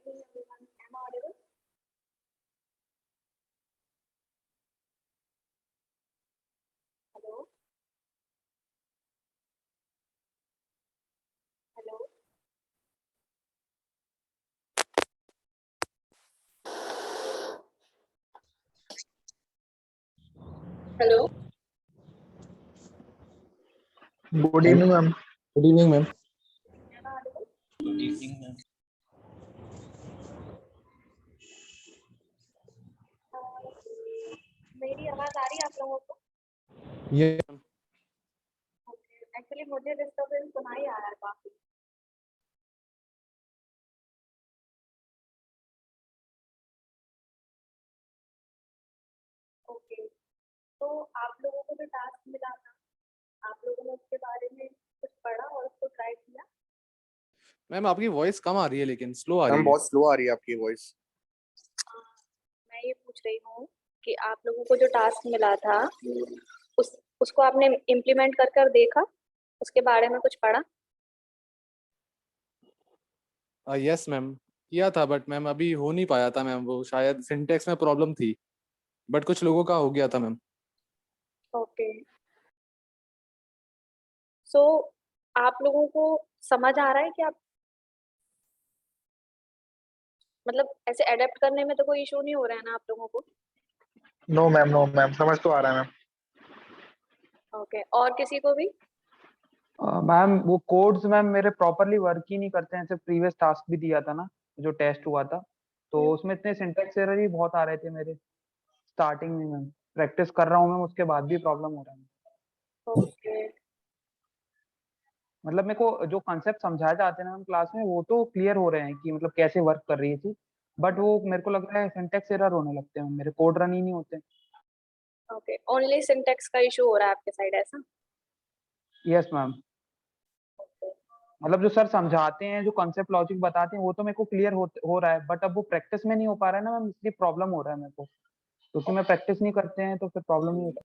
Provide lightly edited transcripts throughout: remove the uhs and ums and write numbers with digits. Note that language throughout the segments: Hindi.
evening, everyone. Am I audible? Hello? Hello? Hello? Good evening, ma'am. Good evening, ma'am. Am I audible? Good evening, ma'am. मेरी आवाज आ रही है आप लोगों को? Yeah. एक्चुअली मुझे डिस्टर्बेंस सुनाई आ रहा है काफी। ओके, तो आप लोगों को जो टास्क मिला था, आप लोगों ने उसके बारे में कुछ पढ़ा और उसको ट्राई किया? मैम आपकी वॉइस कम आ रही है, लेकिन स्लो आ रही मैम है। बहुत स्लो आ रही है आपकी वॉइस। मैं ये पूछ रही हूँ कि आप लोगों को जो टास्क मिला था उसको आपने इम्प्लीमेंट कर देखा, उसके बारे में कुछ पढ़ा? यस मैम, किया था, बट मैम अभी हो नहीं पाया था मैम। वो शायद सिंटेक्स में प्रॉब्लम थी, बट कुछ लोगों का हो गया था मैम। ओके, सो आप लोगों को समझ आ रहा है कि आप मतलब ऐसे अडेप्ट करने में तो कोई इशू नहीं हो रहा है ना आप लोगों को? नो मैम, समझ तो आ रहा है मैम। ओके, और किसी को भी? मैम वो कोड्स मैम मेरे प्रॉपरली वर्क ही नहीं करते हैं। जैसे प्रीवियस टास्क भी दिया था ना, जो टेस्ट हुआ था, तो उसमें इतने सिंटैक्स एरर ही बहुत आ रहे थे मेरे स्टार्टिंग में। मैम प्रैक्टिस कर रहा हूँ मैम, उसके बाद भी प्रॉब्लम हो रहा है। ओके, मतलब मेरे को जो कॉन्सेप्ट समझाए जाते हैं ना मैम क्लास में, वो तो क्लियर हो रहे हैं कि मतलब कैसे वर्क कर रही है चीज, बट वो मेरे को लग रहा है सिंटैक्स एरर होने लगते हैं, मेरे कोड रन ही नहीं होते। ओके, ओनली सिंटैक्स का इशू हो रहा है आपके साइड, ऐसा? यस मैम, मतलब जो सर समझाते हैं, जो कॉन्सेप्ट लॉजिक बताते हैं, वो तो मेरे को क्लियर हो रहा है, बट अब वो प्रैक्टिस में नहीं हो पा रहा है ना मैम, इसलिए प्रॉब्लम हो रहा है मेरे को। क्योंकि मैं प्रैक्टिस नहीं करते हैं तो फिर प्रॉब्लम नहीं होता।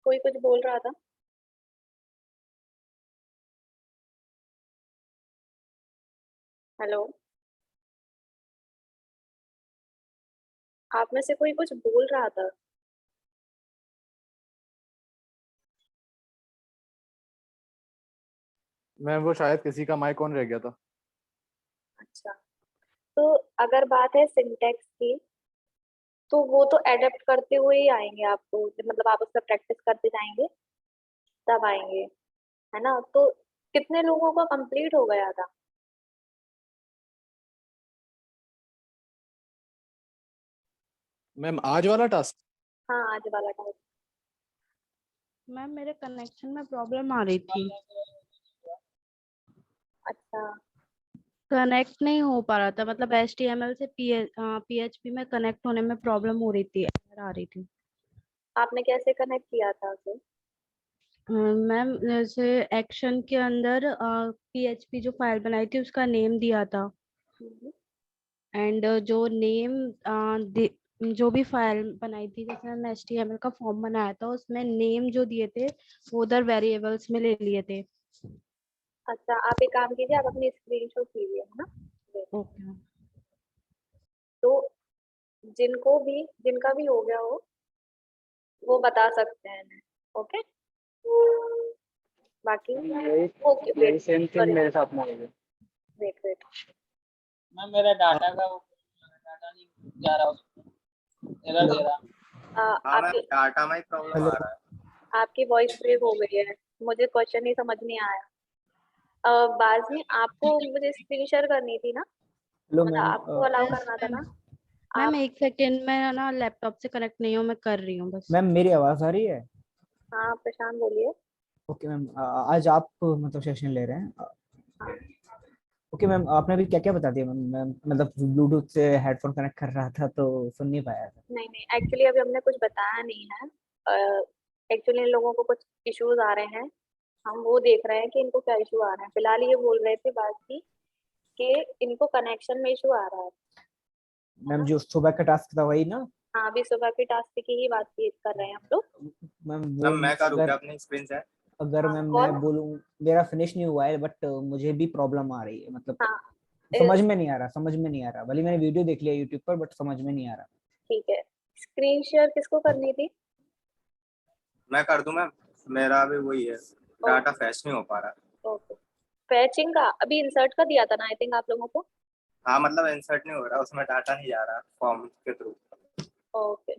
कोई कुछ बोल रहा था? हेलो, आप में से कोई कुछ बोल रहा था? मैम वो शायद किसी का माइक ऑन रह गया था। अच्छा, तो अगर बात है सिंटैक्स की, तो वो तो एडेप्ट करते हुए ही आएंगे आपको, मतलब आप उसका प्रैक्टिस करते जाएंगे तब आएंगे, है ना? तो कितने लोगों का कंप्लीट हो गया था? मैम आज वाला टास्क? हाँ, आज वाला टास्क। मैम मेरे कनेक्शन में प्रॉब्लम आ रही थी, अच्छा, कनेक्ट नहीं हो पा रहा था। मतलब HTML से PHP में कनेक्ट होने में प्रॉब्लम हो रही थी, एरर आ रही थी। आपने कैसे कनेक्ट किया था उसे? मैम जैसे एक्शन के अंदर PHP जो फाइल बनाई थी उसका नेम दिया था, हम्म, एंड जो नेम जो भी फाइल बनाई थी, जैसे मैंने HTML का फॉर्म बनाया था, उसमें नेम जो दिए थे वो उधर वेरिएबल्स में ले लिए थे। अच्छा, आप एक काम कीजिए, आप अपनी स्क्रीनशॉट लीजिए, है ना? देखिए। ओके, तो जिनका भी हो गया हो वो बता सकते हैं। ओके, बाकी ओके, यही वेट सेम थिंग सॉरी, मेरे साथ में हो गया। Wait wait. मैम मेरा डाटा नहीं जा रहा, उसमें एरर दे रहा। आपकी डाटा में प्रॉब्लम आ रहा है। आपकी वॉइस ब्रेक हो गई है, मुझे क्वेश्चन ही समझ नहीं आया। बाजी, आपको मुझे स्क्रीन शेयर करनी थी ना, हेलो मतलब मैम, आपको अलाउ करना था ना? मैम आप, एक सेकेंड में ना लैपटॉप से कनेक्ट नहीं हूँ, मैं कर रही हूँ बस। मैम मेरी आवाज आ रही है? हाँ प्रशांत बोलिए। ओके मैम, आज आप मतलब सेशन ले रहे हैं? हाँ, ओके मैम, आपने अभी क्या क्या बता दिया मैम? मैं मतलब ब्लूटूथ से हेडफोन कनेक्ट कर रहा था तो सुन नहीं पाया था। नहीं नहीं, एक्चुअली अभी हमने कुछ बताया नहीं है। एक्चुअली इन लोगों को कुछ इश्यूज आ रहे हैं, हम वो देख रहे हैं कि इनको क्या इशू आ रहे हैं। फिलहाल ये बोल रहे थे बाजी कि इनको कनेक्शन में इशू आ रहा है मैम ना? जो सुबह का टास्क था वही ना? हाँ, अभी सुबह के टास्क की ही बात कर रहे हैं हम लोग। मैम मैम मैं करूँ क्या अगर अपनी स्क्रीन से? अगर हाँ, मैम कौन? मैं बोलूँ, मेरा फिनिश नहीं हुआ है बट मुझे भी प्रॉब्लम आ रही है, मतलब हाँ, समझ में नहीं आ रहा, समझ में नहीं आ रहा। भले मैंने वीडियो देख लिया यूट्यूब पर बट समझ में नहीं आ रहा। ठीक है। स्क्रीन शेयर किसको करनी थी? मैं कर दूं मैम, मेरा भी वही है, डाटा फैच नहीं हो पा रहा। ओके। फैचिंग का अभी इंसर्ट का दिया था ना आई थिंक आप लोगों को। हाँ मतलब इंसर्ट नहीं हो रहा, उसमें डाटा नहीं जा रहा फॉर्म के थ्रू। ओके।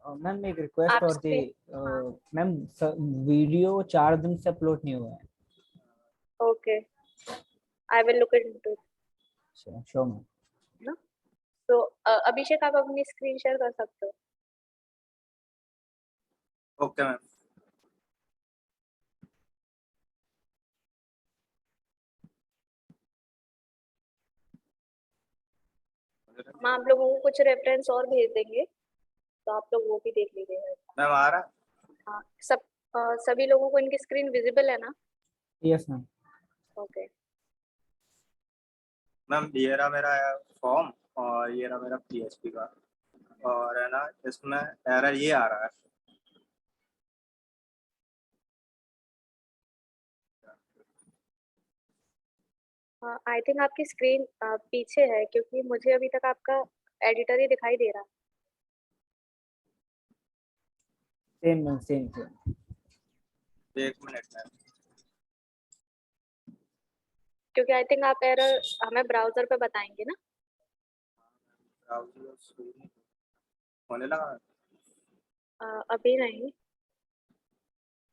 मैम एक रिक्वेस्ट आप और थी, स्क्रीन मैम वीडियो 4 दिन से अपलोड नहीं हुआ है। Okay, I will look into sure ma'am. ना। तो अभिषेक आप अपनी स्क्रीन शेयर कर सकते हो। Okay ma'am. हम आप लोगों को कुछ रेफरेंस और भेज देंगे तो आप लोग वो भी देख लीजिएगा। मैम आ रहा? हाँ, सभी लोगों को इनकी स्क्रीन विजिबल है ना? Yes ma'am. ओके। मैम ये रहा मेरा फॉर्म और ये रहा मेरा पीएचपी का, और है ना इसमें एरर ये आ रहा है। आई थिंक आपकी स्क्रीन पीछे है क्योंकि मुझे अभी तक आपका एडिटर ही दिखाई दे रहा है। Same ma'am, same. एक मिनट मैम। क्योंकि आई थिंक आप एरर हमें ब्राउजर पे बताएंगे ना। ब्राउज़र शुरू होने लगा अभी नहीं।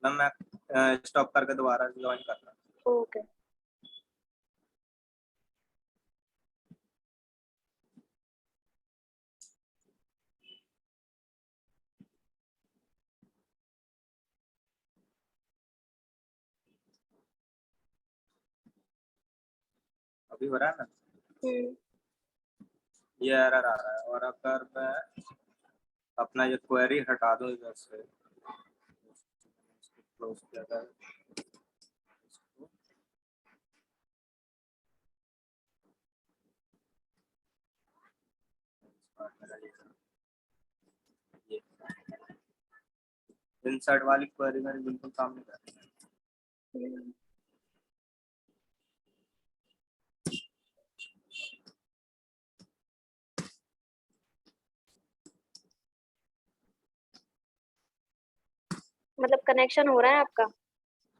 मैम, मैं स्टॉप करके दोबारा ज्वाइन कर रहा हूँ। ओके। अभी हो रहा है ना? ये एरर आ रहा है, और अगर मैं अपना ये क्वेरी हटा दूं इधर से, क्लोज किया जाए, ये इंसर्ट वाली क्वेरी मेरी बिल्कुल काम नहीं कर रही है। मतलब कनेक्शन हो रहा है आपका?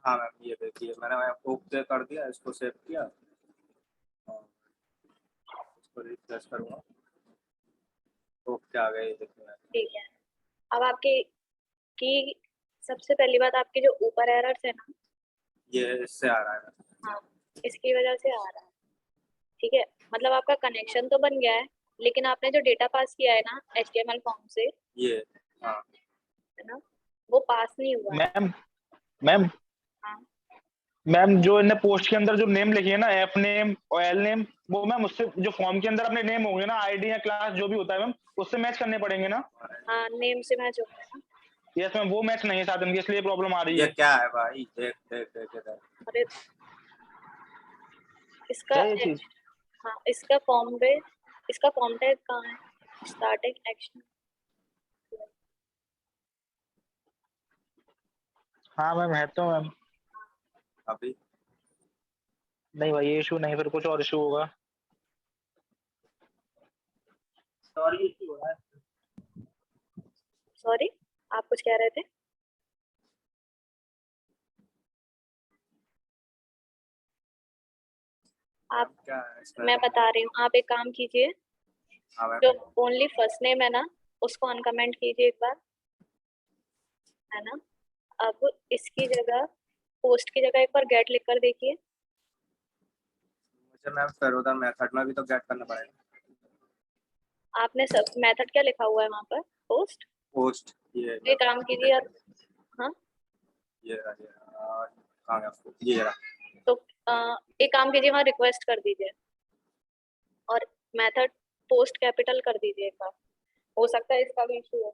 हाँ मैम, ये देखिए मैंने ओके कर दिया, इसको सेव किया और इसको रिफ्रेश करूँगा, ओके आ गया, ये देखिए। ठीक है। अब आपके की सबसे पहली बात, आपके जो ऊपर एरर्स है ना, ये इससे आ रहा है। हाँ, इसकी वजह से आ रहा है। ठीक है, मतलब आपका कनेक्शन तो बन गया है लेकिन आपने जो डेटा पास किया है ना HTML फॉर्म से, ये हाँ है ना, वो पास नहीं हुआ है। मैम मैम हाँ। मैम जो इन्हें पोस्ट के अंदर जो नेम लिखी है ना, एफ नेम और एल नेम, वो मैम उससे जो फॉर्म के अंदर अपने नेम होंगे ना, आईडी या क्लास जो भी होता है मैम, उससे मैच करने पड़ेंगे ना। हाँ, नेम से मैच होगा ना। यस मैम, वो मैच नहीं है साथ इनके, इसलिए प्रॉब्लम आ रही ये है। क्या है भाई, देख देख देख इधर। अरे इसका क्या ये चीज? हाँ, इसका फॉर्म पे, इसका फॉर्म टैग कहाँ है? Starting action. हाँ मैम है तो मैम। अभी नहीं भाई, ये इशू नहीं, फिर कुछ और इशू होगा। सॉरी, इशू हो रहा है। सॉरी, आप कुछ कह रहे थे? आप क्या है इसमें? मैं बता रही हूँ, आप एक काम कीजिए, हाँ मैम। जो ओनली फर्स्ट नेम है ना उसको अनकमेंट कीजिए एक बार, है ना। अब इसकी जगह, पोस्ट की जगह एक बार गेट लिख कर देखिए। मुझे मैम फिर उधर मेथड में भी तो गेट करना पड़ेगा। आपने सब मेथड क्या लिखा हुआ है वहाँ पर? पोस्ट। पोस्ट ये काम कीजिए यार। हाँ, ये कहाँ गया? ये रहा। तो एक काम कीजिए, वहाँ रिक्वेस्ट कर दीजिए और मेथड पोस्ट कैपिटल कर दीजिए एक बार, हो सकता है इसका भी इशू हो।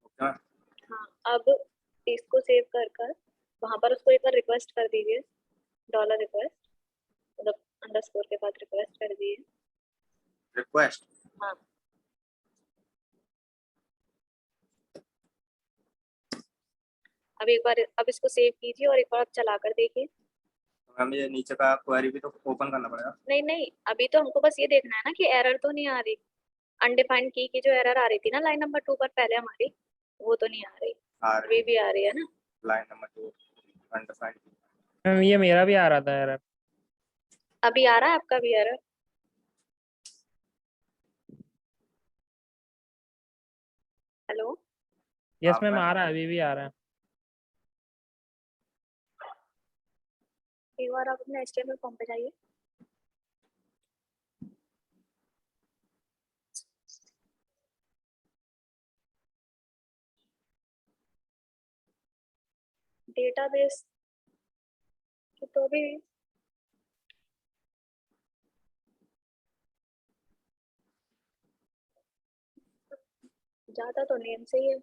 Okay ma'am. हाँ, अब इसको सेव कर कर वहाँ पर उसको एक बार रिक्वेस्ट कर दीजिए, डॉलर रिक्वेस्ट, मतलब अंडरस्कोर के बाद रिक्वेस्ट कर दिए। रिक्वेस्ट हाँ अब एक बार अब इसको सेव कीजिए और एक बार आप चला कर देखिए। तो मैम ये नीचे का क्वेरी भी तो ओपन करना पड़ेगा। नहीं नहीं, अभी तो हमको बस ये देखना है ना कि एरर तो नहीं आ रही। अनडिफाइंड की जो एरर आ रही थी ना लाइन नंबर 2 पर पहले हमारी, वो तो नहीं आ रही। और अभी भी आ रही है ना? Line number 2 undefined. मैम ये मेरा भी आ रहा था एरर। अभी आ रहा है आपका भी एरर? हेलो? यस हाँ, मैम मैम। आ रहा है, अभी भी आ रहा है। एक बार आप अपने HTML फॉर्म पे जाइए। डेटाबेस की तो भी ज्यादा तो नेम से ही है।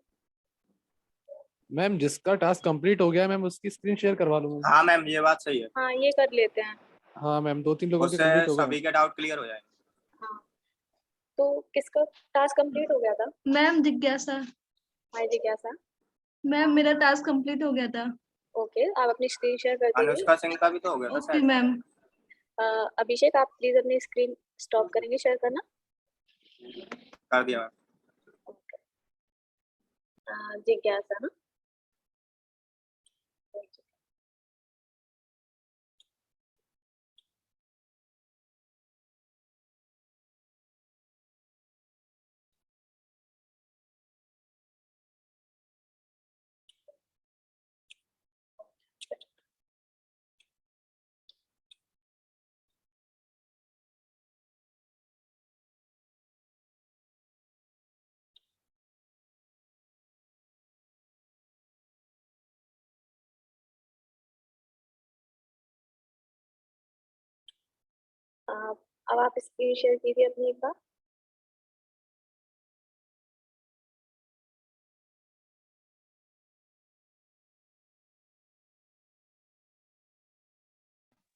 मैम जिसका टास्क कंप्लीट हो गया मैम उसकी स्क्रीन शेयर करवा लूंगा। हाँ मैम ये बात सही है, हाँ ये कर लेते हैं। हाँ मैम 2-3 लोगों के उससे कंप्लीट हो गए। सभी के डाउट क्लियर हो जाएंगे। हाँ तो किसका टास्क कंप्लीट हो गया था? मैम जिज्ञासा। हाय जिज्ञासा। मैम मेरा टास्क कंप्लीट हो गया था। ओके आप अपनी स्क्रीन शेयर कर दीजिए। अनुष्का सिंह का भी तो हो गया था ओके शायद। मैम। अभिषेक आप प्लीज अपनी स्क्रीन स्टॉप करेंगे शेयर करना? कर दिया मैम। जिज्ञासा ना? अब आप स्क्रीन शेयर कीजिए अपनी एक बार।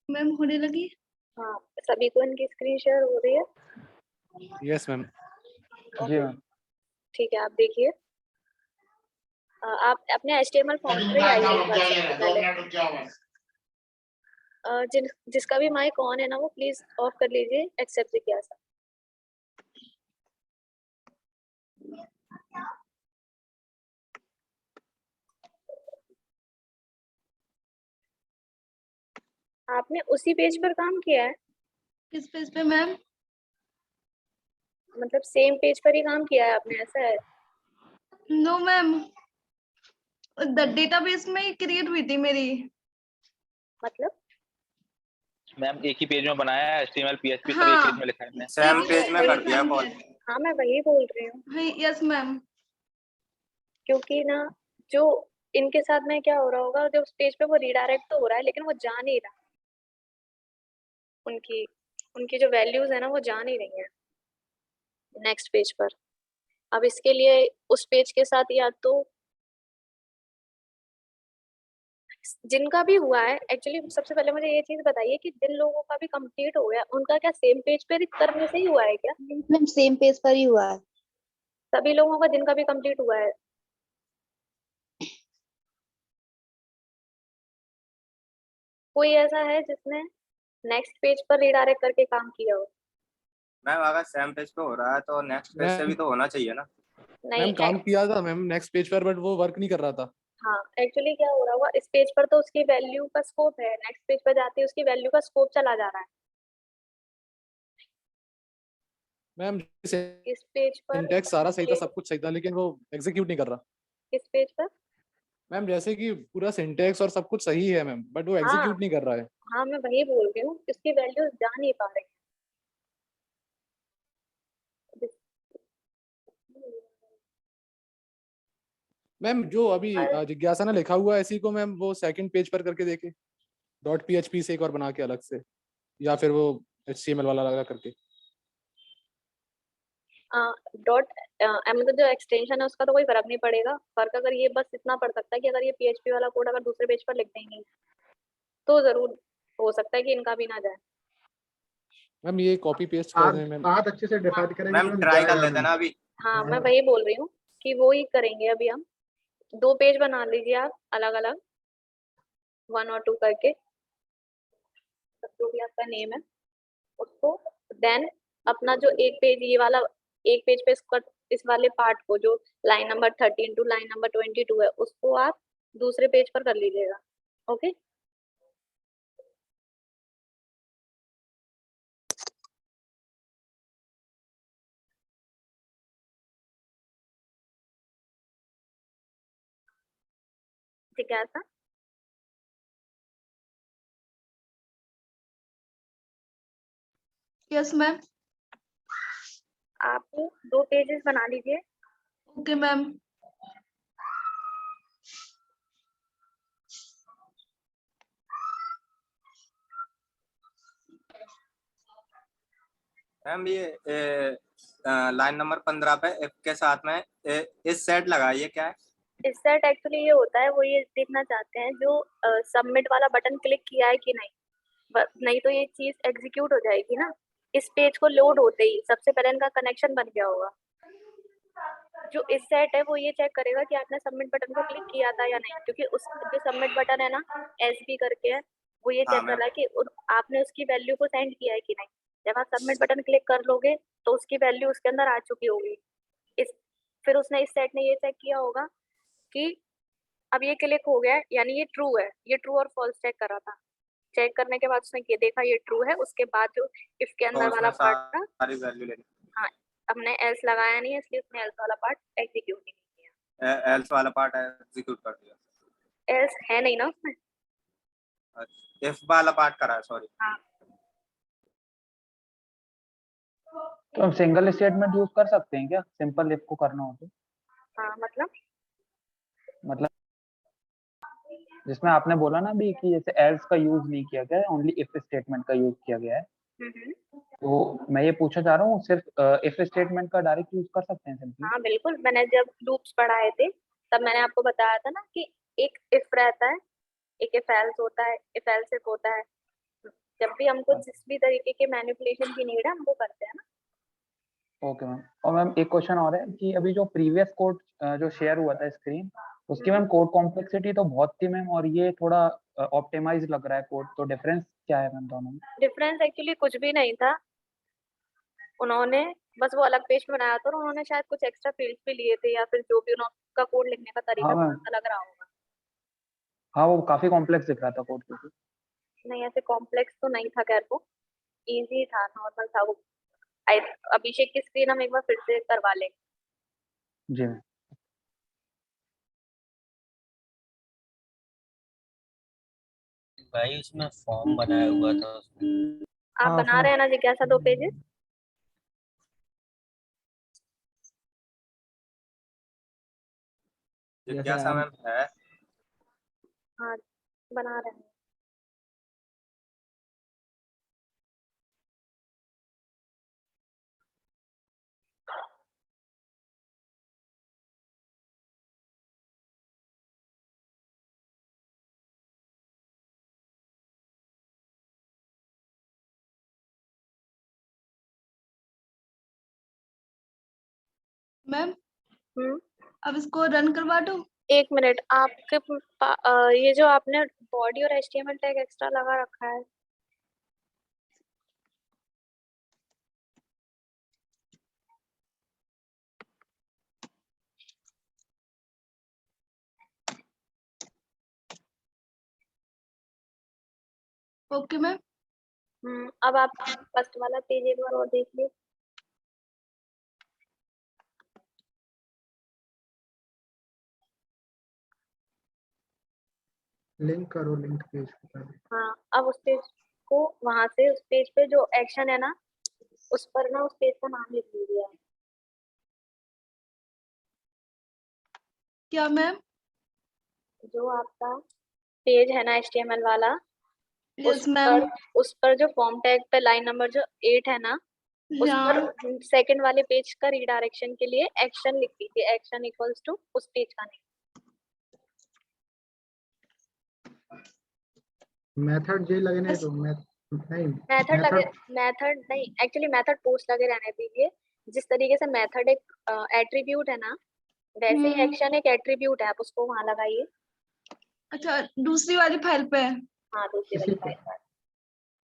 मैम होने लगी। हाँ सभी को इनकी स्क्रीन शेयर हो रही है? Yes ma'am. जी मैम। ठीक है आप देखिए। आप अपने HTML फॉर्म पे आइए एक बार सबसे पहले। जिसका भी माइक ऑन है ना वो प्लीज ऑफ कर लीजिए एक्सेप्ट जिज्ञासा। आपने उसी पेज पर काम किया है? किस पेज पे मैम? मतलब सेम पेज पर ही काम किया है आपने, ऐसा है? नो मैम, डेटाबेस में ही क्रिएट हुई थी मेरी। मतलब मैम एक ही पेज में बनाया है HTML PHP सब हाँ। एक पेज में लिखा है हमने। सेम पेज में कर दिया कॉल। हाँ मैं वही बोल रही हूँ यस मैम। क्योंकि ना जो इनके साथ में क्या हो रहा होगा, जो उस पेज पे वो रीडायरेक्ट तो हो रहा है लेकिन वो जा नहीं रहा। उनकी उनकी जो वैल्यूज है ना वो जा नहीं रही है नेक्स्ट पेज पर। अब इसके लिए उस पेज के साथ या तो जिनका भी हुआ है, एक्चुअली सबसे पहले मुझे ये चीज बताइए कि जिन लोगों का भी कंप्लीट हो गया उनका क्या सेम पेज पे करने से ही हुआ है क्या? मैम सेम पेज पर ही हुआ है। सभी लोगों का जिनका भी कंप्लीट हुआ है? कोई ऐसा है जिसने नेक्स्ट पेज पर रीडायरेक्ट करके काम किया हो? मैम अगर सेम पेज पे हो रहा है तो नेक्स्ट पेज से भी तो होना चाहिए ना। नहीं मैम काम किया था मैम नेक्स्ट पेज पर बट वो वर्क नहीं कर रहा था। हाँ एक्चुअली क्या हो रहा होगा, इस पेज पर तो उसकी वैल्यू का स्कोप है, नेक्स्ट पेज पर जाते ही उसकी वैल्यू का स्कोप चला जा रहा है। मैम इस पेज पर सिंटैक्स सारा सही था, सब कुछ सही था, लेकिन वो एग्जीक्यूट नहीं कर रहा। इस पेज पर मैम जैसे कि पूरा सिंटैक्स और सब कुछ सही है मैम, बट वो हाँ एग्जीक्यूट नहीं कर रहा है। हाँ मैं वही बोल रही हूँ, इसकी वैल्यूज जा नहीं पा रही। मैम जो अभी जिज्ञासा ने लिखा हुआ है इसी को मैम वो सेकंड पेज पर करके देखे, .php से एक और बना के अलग से, या फिर वो HTML वाला लगा करके। डॉट मतलब जो एक्सटेंशन है उसका तो कोई फर्क नहीं पड़ेगा। फर्क अगर ये बस इतना पड़ सकता है कि अगर ये PHP वाला कोड अगर दूसरे पेज पर लिख देंगे तो जरूर हो सकता है कि इनका भी ना जाए। मैम ये कॉपी पेस्ट कर बात दें मैम। बात अच्छे से डिफाइन करेंगे मैम तो ट्राई कर जाएगा लेते हैं ना अभी। हाँ मैं वही बोल रही हूँ कि वो ही करेंगे अभी हम। 2 पेज बना लीजिए आप अलग अलग 1 और 2 करके, जो भी आपका नेम है उसको। देन अपना जो एक पेज ये वाला, एक पेज पे इसका इस वाले पार्ट को जो line number 13 to line number 22 है उसको आप दूसरे पेज पर कर लीजिएगा। ओके ठीक है ऐसा। Yes ma'am. आप 2 पेजेस बना लीजिए। Okay ma'am. मैम ये लाइन नंबर 15 पे एफ के साथ में इस सेट लगाइए, क्या है? इस सेट एक्चुअली ये होता है, वो ये देखना चाहते हैं जो सबमिट वाला बटन क्लिक किया है कि नहीं, नहीं तो ये चीज एग्जीक्यूट हो जाएगी ना। इस पेज को लोड होते ही सबसे पहले इनका कनेक्शन बन गया होगा। जो इस सेट है वो ये चेक करेगा कि आपने सबमिट बटन को क्लिक किया था या नहीं, क्योंकि उस जो सबमिट बटन है ना एसबी करके है, वो ये हाँ चेक कर रहा है मैम। कि आपने उसकी वैल्यू को सेंड किया है कि नहीं। जब आप सबमिट बटन क्लिक कर लोगे तो उसकी वैल्यू उसके अंदर आ चुकी होगी। इस फिर उसने इस सेट ने ये चेक किया होगा कि अब ये क्लिक हो गया है, यानी ये ट्रू है। ये ट्रू और फॉल्स चेक कर रहा था। चेक करने के बाद उसने ये देखा ये ट्रू है, उसके बाद जो इफ के तो अंदर वाला उसमें पार्ट था, सारी वैल्यू लेनी। हाँ हमने एल्स लगाया नहीं है इसलिए उसने एल्स वाला पार्ट एग्जीक्यूट नहीं किया। एल्स वाला पार्ट एग्जीक्यूट कर दिया। एल्स है नहीं ना उसमें। इफ वाला पार्ट करा है, सॉरी। हाँ तो हम सिंगल स्टेटमेंट यूज कर सकते हैं क्या, सिंपल इफ को करना हो तो? हाँ मतलब जिसमें आपने बोला ना अभी कि जैसे एल्स का यूज नहीं किया गया है, ओनली इफ स्टेटमेंट का यूज किया गया है, तो मैं ये पूछना चाह रहा हूँ सिर्फ इफ स्टेटमेंट का डायरेक्ट यूज कर सकते हैं सिंपली? हाँ बिल्कुल। मैंने जब लूप्स पढ़ाए थे तब मैंने आपको बताया था ना कि एक इफ रहता है, एक इफ एल्स होता है, इफ एल्स इफ होता है। जब भी हमको जिस भी तरीके के मैनिपुलेशन की नीड है हम वो करते हैं ना। Okay ma'am. और मैम एक क्वेश्चन और है कि अभी जो प्रीवियस कोड जो शेयर हुआ था स्क्रीन, उसकी मैम कोड कॉम्प्लेक्सिटी तो बहुत थी मैम, और ये थोड़ा ऑप्टिमाइज लग रहा है कोड, तो डिफरेंस क्या है मैम दोनों में? डिफरेंस एक्चुअली कुछ भी नहीं था। उन्होंने बस वो अलग पेज बनाया था और उन्होंने शायद कुछ एक्स्ट्रा फील्ड्स भी लिए थे, या फिर जो भी उनका कोड लिखने का तरीका हाँ थोड़ा मैम, सा लग रहा होगा। हाँ वो काफी कॉम्प्लेक्स दिख रहा था कोड क्योंकि। नहीं ऐसे कॉम्प्लेक्स तो नहीं था, खैर वो इजी था, नॉर्मल था वो। अभिषेक की स्क्रीन हम एक बार फिर से करवा लेंगे। जी मैम। भाई उसमें फॉर्म बनाया हुआ था उसमें। आप हाँ बना रहे हैं ना जिज्ञासा 2 पेजेस? जिज्ञासा मैम है। हाँ बना रहे हैं। मैम हम्म अब इसको रन करवा दो। 1 मिनट। आपके ये जो आपने बॉडी और HTML टैग एक्स्ट्रा लगा रखा है, ओके मैम। अब आप फर्स्ट वाला पेज एक बार और देख लीजिए। लिंक करो, लिंक पेज को पहले। हाँ अब उस पेज को वहां से उस पेज पे जो एक्शन है ना उस पर ना उस पेज का नाम लिख लीजिए। क्या मैम? जो आपका पेज है ना HTML वाला, यस मैम। उस पर जो फॉर्म टैग पे लाइन नंबर जो 8 है ना, उस पर सेकंड वाले पेज का रीडायरेक्शन के लिए एक्शन लिख दीजिए। एक्शन इक्वल्स टू उस पेज का नेम। मेथड जे लगने तो नहीं मेथड लगे, मेथड मेथड नहीं, एक्चुअली मेथड पोस्ट लगे रहने दीजिए। जिस तरीके से मेथड एक एट्रीब्यूट है ना, वैसे ही एक्शन एक एट्रीब्यूट है, आप उसको वहां लगाइए। अच्छा, दूसरी वाली फाइल पे। हाँ, दूसरी वाली फाइल पर।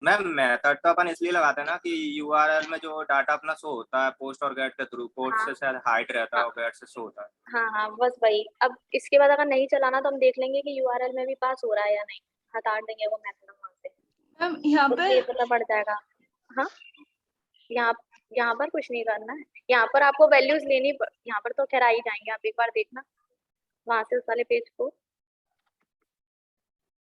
मैम मेथड तो अपन इसलिए लगाते हैं ना कि यूआरएल में जो डाटा अपना शो होता है पोस्ट और गेट के थ्रू, पोस्ट से शायद हाइड रहता है और गेट से शो होता है। हाँ हाँ, बस वही। अब इसके बाद अगर नहीं चलाना तो हम देख लेंगे कि यूआरएल में भी पास हो रहा है या नहीं, हटा देंगे वो मेथड वहां से, मैम यहाँ तो पे ये पता पड़ जाएगा। हाँ, यहाँ यहाँ पर कुछ नहीं करना है, यहाँ पर आपको वैल्यूज यहाँ पर तो खैर आ ही जाएंगे, आप एक बार देखना वहां से उस वाले पेज को।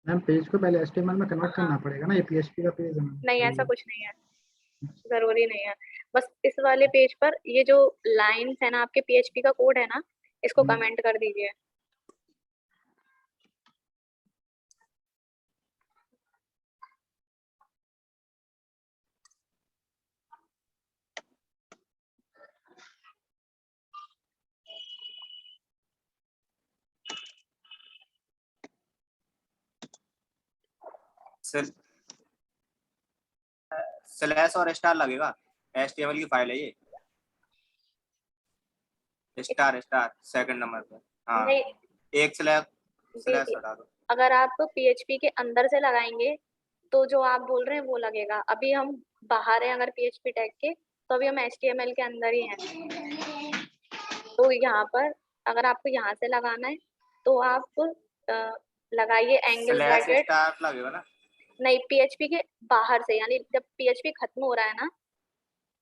मैम पेज को पहले HTML में कन्वर्ट करना पड़ेगा ना, ये PHP का पेज है मैम। नहीं, ऐसा कुछ नहीं है, जरूरी नहीं है। बस इस वाले पेज पर ये जो लाइंस है ना, आपके PHP का कोड है ना, इसको कमेंट कर दीजिए। स्लैश और स्टार लगेगा, HTML की फाइल है ये, स्टार स्टार सेकंड नंबर पे। हाँ, नहीं, एक स्लैश देखिए, हटा दो। अगर आप PHP के अंदर से लगाएंगे तो जो आप बोल रहे हैं वो लगेगा। अभी हम बाहर हैं अगर PHP टैग के, तो अभी हम HTML के अंदर ही हैं। तो यहाँ पर अगर आपको यहाँ से लगाना है तो आप लगाइए एंगल स्लैश ब्रैकेट। स्टार लगेगा ना? नहीं, PHP के बाहर से, यानी जब PHP खत्म हो रहा है ना,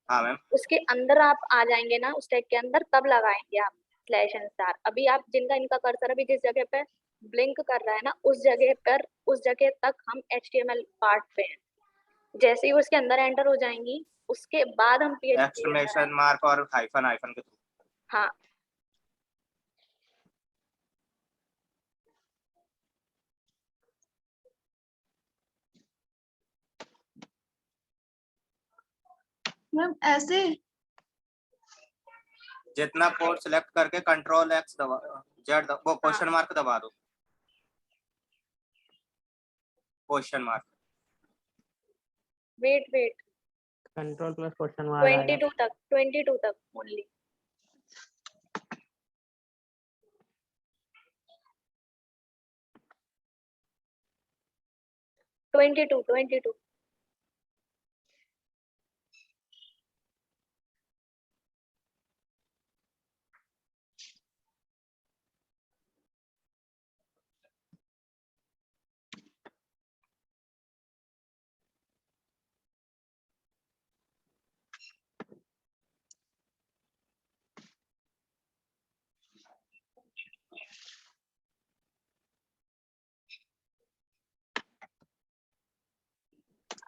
हाँ मैम। उसके अंदर आप आ जाएंगे ना, उस टैग के अंदर, तब लगाएंगे आप स्लैश एंड स्टार। अभी आप जिनका इनका कर्सर अभी जिस जगह पे ब्लिंक कर रहा है ना, उस जगह पर, उस जगह तक हम HTML पार्ट पे हैं। जैसे ही वो उसके अंदर एंटर हो जाएंगी, उसके बाद हम PHP एक्सक्लेमेशन मार्क और हाइफन हाइफन के थ्रू। हाँ, मैम ऐसे जितना कोड सिलेक्ट करके कंट्रोल X दबा, जेड वो क्वेश्चन मार्क दबा दो, question mark. Weight control plus question mark आएगा। 22 तक ओनली। Twenty two.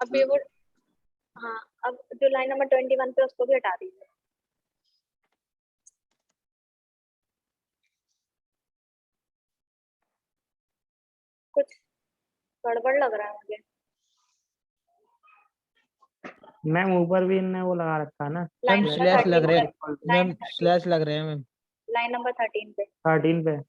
अब ये वो, हाँ, अब जो लाइन नंबर 21 पे उसको भी हटा दीजिए। कुछ गड़बड़ लग रहा है मुझे। मैम ऊपर भी इनने वो लगा रखा है ना, लाइन मैम नंबर स्लैश 13 लग रहे पे, हैं लाइन मैम, स्लैश लग रहे हैं मैम। लाइन नंबर 13 पे। 13 पे।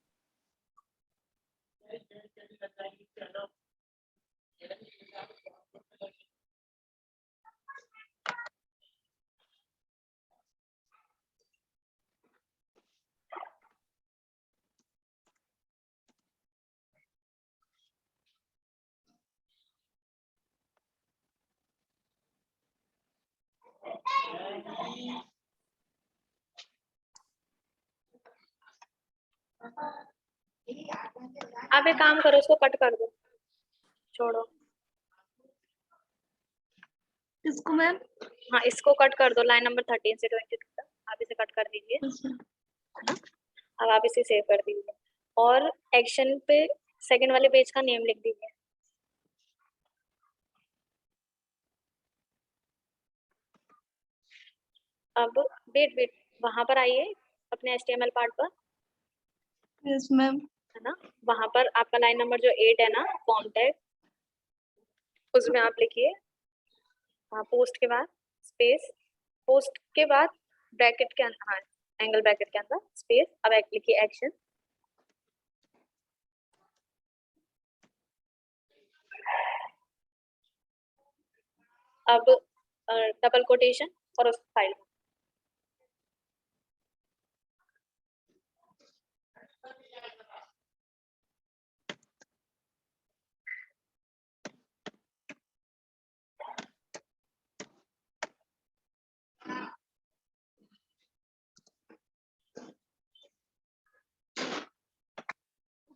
आप एक काम करो, इसको कट कर दो, छोड़ो। इसको मैम। हाँ, इसको कट कर दो, लाइन नंबर 13 से 22 तक आप इसे कट कर दीजिए, है ना। अब आप इसे सेव कर दीजिए और एक्शन पे सेकंड वाले पेज का नेम लिख दीजिए। अब वेट वहां पर आइए अपने HTML पार्ट पर, यस मैम। है ना। वहां पर आपका लाइन नंबर जो 8 है ना, फॉर्म टैग, उसमें आप लिखिए पोस्ट के बाद स्पेस, पोस्ट के बाद ब्रैकेट के अंदर, हाँ, एंगल ब्रैकेट के अंदर स्पेस, अब लिखिए एक्शन। अब डबल कोटेशन और उस फाइल में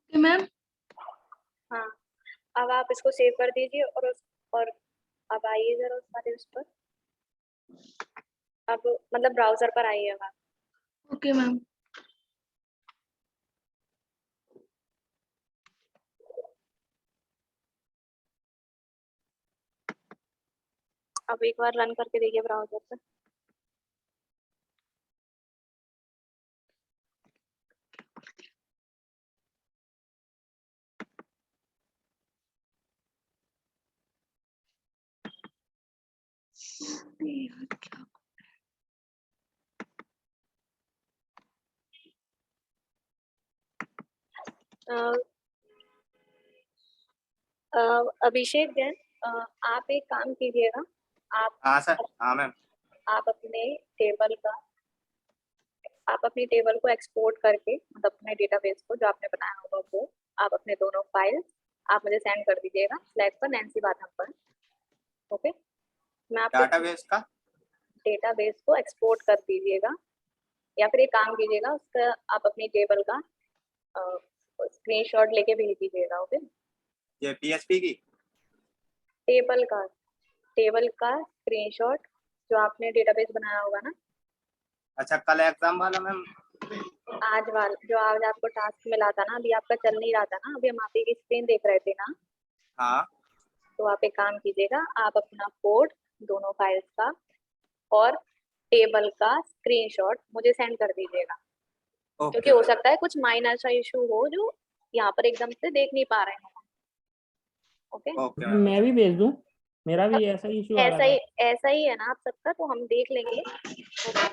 ओके मैम। हाँ, अब आप इसको सेव कर दीजिए और अब आइए जरा उस वाले उस पर, अब मतलब ब्राउजर पर आइएगा। Okay ma'am. अब एक बार रन करके देखिए ब्राउजर पर। अभिषेक जैन, आप एक काम कीजिएगा, हाँ सर, हाँ मैम। आप अपनी टेबल को एक्सपोर्ट करके मतलब अपने डेटाबेस को जो आपने बनाया होगा वो आप अपने दोनों फाइल आप मुझे सेंड कर दीजिएगा स्लैक पर नैन्सी बाथम पर। ओके, मैं आपको डाटाबेस का डेटाबेस को एक्सपोर्ट कर दीजिएगा, या फिर एक काम कीजिएगा उसका आप अपनी टेबल का स्क्रीनशॉट लेके भेज दीजिएगा। ओके, ये पीएचपी की टेबल का स्क्रीनशॉट जो आपने डेटाबेस बनाया होगा ना। अच्छा, कल एग्जाम वाला मैम? जो आज आपको टास्क मिला था ना, अभी आपका चल नहीं रहा था ना, अभी हम आप की स्क्रीन देख रहे थे ना। हाँ, तो आप एक काम कीजिएगा, आप अपना कोड दोनों फाइल्स का और टेबल का स्क्रीनशॉट मुझे सेंड कर दीजिएगा, क्योंकि हो सकता है कुछ माइनर सा इशू हो जो यहाँ पर एकदम से देख नहीं पा रहे हो। ओके, मैं भी भेज दूं, मेरा भी ऐसा ही इशू आ रहा था। ऐसा ही है ना आप सबका, तो हम देख लेंगे।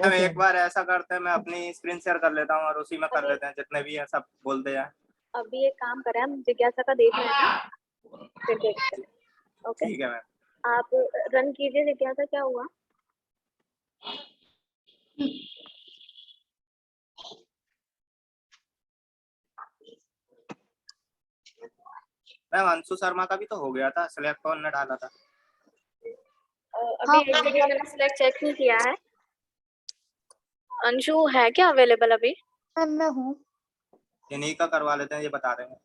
मैम एक बार ऐसा करते हैं, मैं अपनी स्क्रीन शेयर कर लेता हूँ और उसी में कर लेते हैं, जितने भी हैं सब बोल दे जाए। अभी एक काम करें, हम जिज्ञासा का देख रहे हैं ना, फिर देखते हैं। ओके, ठीक है मैम। आप रन कीजिए जिज्ञासा, क्या हुआ? मैम अंशु शर्मा का भी तो हो गया था, सिलेक्ट कौन ने डाला था? अभी एक जगह मैंने सिलेक्ट चेक नहीं किया है। अंशु है क्या अवेलेबल अभी? मैं हूँ। इन्हीं का करवा लेते हैं, ये बता रहे हैं।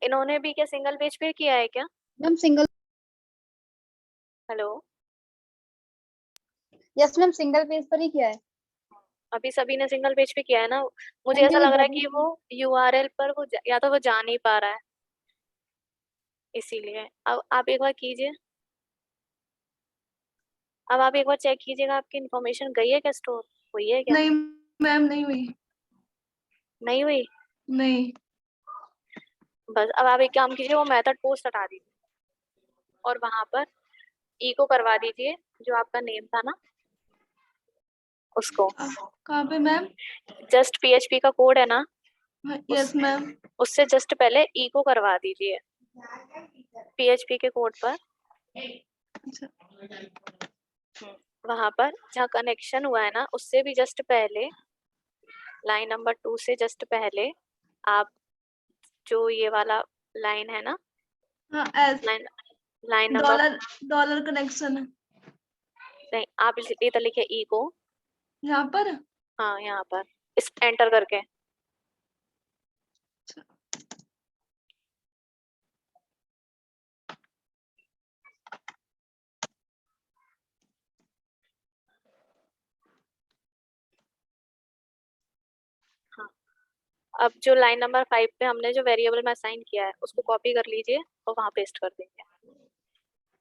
इन्होंने भी क्या सिंगल पेज पे किया है क्या? Ma'am single, hello, yes ma'am single page पर ही किया है। अभी सभी ने सिंगल पेज पे किया है ना। मुझे मैम ऐसा जी, लग रहा है W- कि वो यूआरएल पर वो या तो वो जा नहीं पा रहा है, इसीलिए अब आप एक बार कीजिए। अब आप एक बार चेक कीजिएगा, आपकी इन्फॉर्मेशन गई है क्या, स्टोर हुई है क्या? नहीं मैम, नहीं हुई। नहीं हुई? नहीं। बस अब आप एक काम कीजिए, वो मेथड पोस्ट हटा दीजिए और वहां पर इको करवा दीजिए जो आपका नेम था ना उसको। कहाँ पे मैम? जस्ट पीएचपी का कोड है ना, यस मैम। उससे जस्ट पहले इको करवा दीजिए पीएचपी के कोड पर। वहां पर जहाँ कनेक्शन हुआ है ना, उससे भी जस्ट पहले लाइन नंबर 2 से जस्ट पहले आप जो ये वाला लाइन है ना, लाइन नंबर डॉलर कनेक्शन नहीं, आप इधर लिखे इको, यहाँ पर। हाँ यहाँ पर इस एंटर करके हाँ। अब जो लाइन नंबर 5 पे हमने जो वेरिएबल में असाइन किया है उसको कॉपी कर लीजिए और वहां पेस्ट कर देंगे,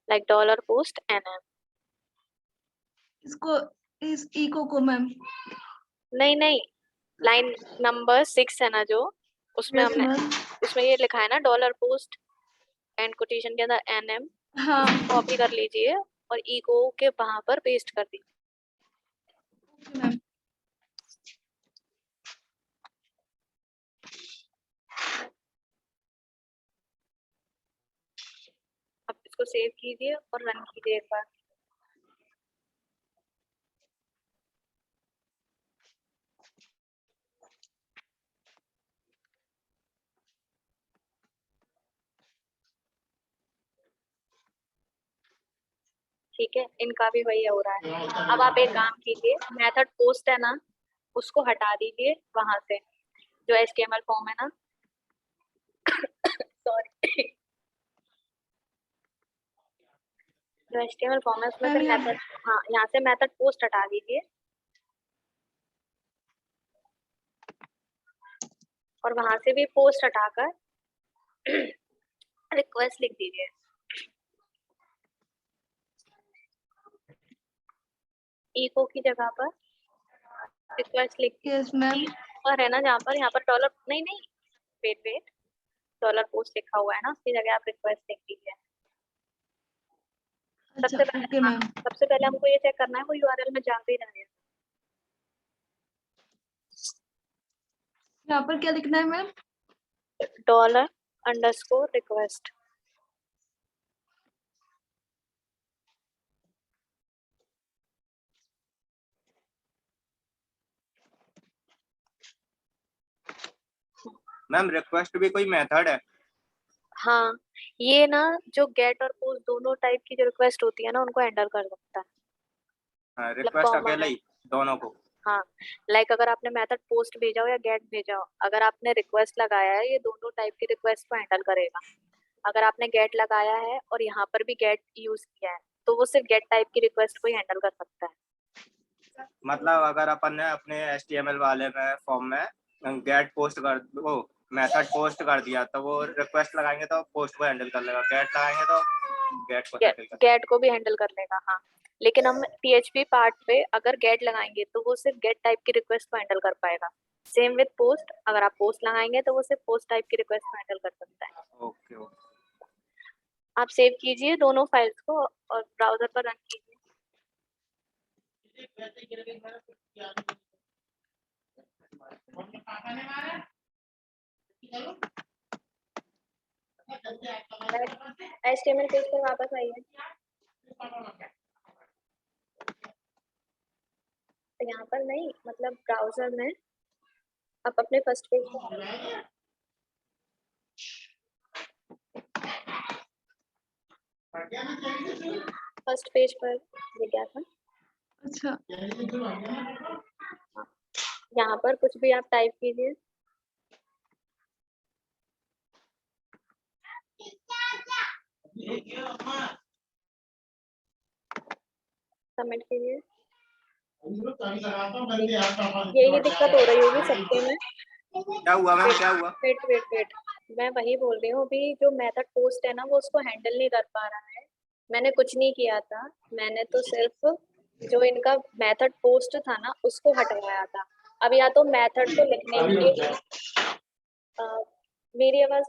लाइक डॉलर पोस्ट एनएम। इसको इस इको को मैम? नहीं, लाइन नंबर 6 है ना जो, उसमें यस हमने मैम। उसमें ये लिखा है ना डॉलर पोस्ट एंड कोटेशन के अंदर एनएम, हाँ। कॉपी कर लीजिए और इको के वहां पर पेस्ट कर दीजिए। मैम अब इसको सेव कीजिए और रन कीजिए एक बार। ठीक है, इनका भी वही हो रहा है। अब आप एक काम कीजिए, मेथड पोस्ट है ना, उसको हटा दीजिए वहां से, जो HTML फॉर्म है ना। सॉरी, जो HTML फॉर्म है उसमें से मेथड, हाँ यहाँ से मेथड पोस्ट हटा दीजिए और वहां से भी पोस्ट हटाकर रिक्वेस्ट लिख दीजिए। इको की जगह पर रिक्वेस्ट लिख यस मैम। और है ना जहाँ पर डॉलर, नहीं नहीं, वेट, डॉलर पोस्ट लिखा हुआ है ना, उसकी जगह आप रिक्वेस्ट लिख दीजिए। सबसे अच्छा पहले, ओके हाँ, मैम। सबसे पहले हमको ये चेक करना है वो URL में जा भी रहा है। यहाँ पर क्या लिखना है मैम? $_request। मैम रिक्वेस्ट भी कोई मेथड है? हाँ, ये ना जो गेट और पोस्ट दोनों टाइप की जो रिक्वेस्ट होती है ना, उनको हैंडल कर सकता है। हाँ, मतलब रिक्वेस्ट common अकेला है। ही दोनों को? हाँ, लाइक अगर आपने मेथड पोस्ट भेजा हो या गेट भेजा हो, अगर आपने रिक्वेस्ट लगाया है, ये दोनों टाइप की रिक्वेस्ट को हैंडल करेगा। अगर आपने गेट लगाया है और यहाँ पर भी गेट यूज किया है, तो वो सिर्फ गेट टाइप की रिक्वेस्ट को ही हैंडल कर सकता है। मतलब अगर अपन ने अपने HTML वाले में फॉर्म में गेट पोस्ट कर वो मेथड पोस्ट कर दिया, तो वो रिक्वेस्ट लगाएंगे तो पोस्ट को हैंडल कर लेगा, गेट लगाएंगे तो गेट को हैंडल कर गेट को भी हैंडल कर लेगा, हाँ। लेकिन हम PHP पार्ट पे अगर गेट लगाएंगे तो वो सिर्फ गेट टाइप की रिक्वेस्ट को हैंडल कर पाएगा। सेम विद पोस्ट, अगर आप पोस्ट लगाएंगे तो वो सिर्फ पोस्ट टाइप की रिक्वेस्ट को हैंडल कर सकता है। Okay okay. आप सेव कीजिए दोनों फाइल्स को और ब्राउजर पर रन कीजिए। HTML पेज पर वापस आइए। तो यहाँ पर नहीं, मतलब ब्राउजर में आप अपने फर्स्ट पेज पर, फर्स्ट पेज पर जिज्ञासा। अच्छा यहाँ पर कुछ भी आप टाइप कीजिए। सबमिट कीजिए। यही दिक्कत हो रही होगी सबके में। क्या हुआ मैम, क्या हुआ? वेट, मैं वही बोल रही हूँ अभी, जो मेथड पोस्ट है ना वो उसको हैंडल नहीं कर पा रहा है। मैंने कुछ नहीं किया था, मैंने तो सिर्फ जो इनका मेथड पोस्ट था ना उसको हटवाया था। अब या तो मेथड को लिखने के लिए मेरी आवाज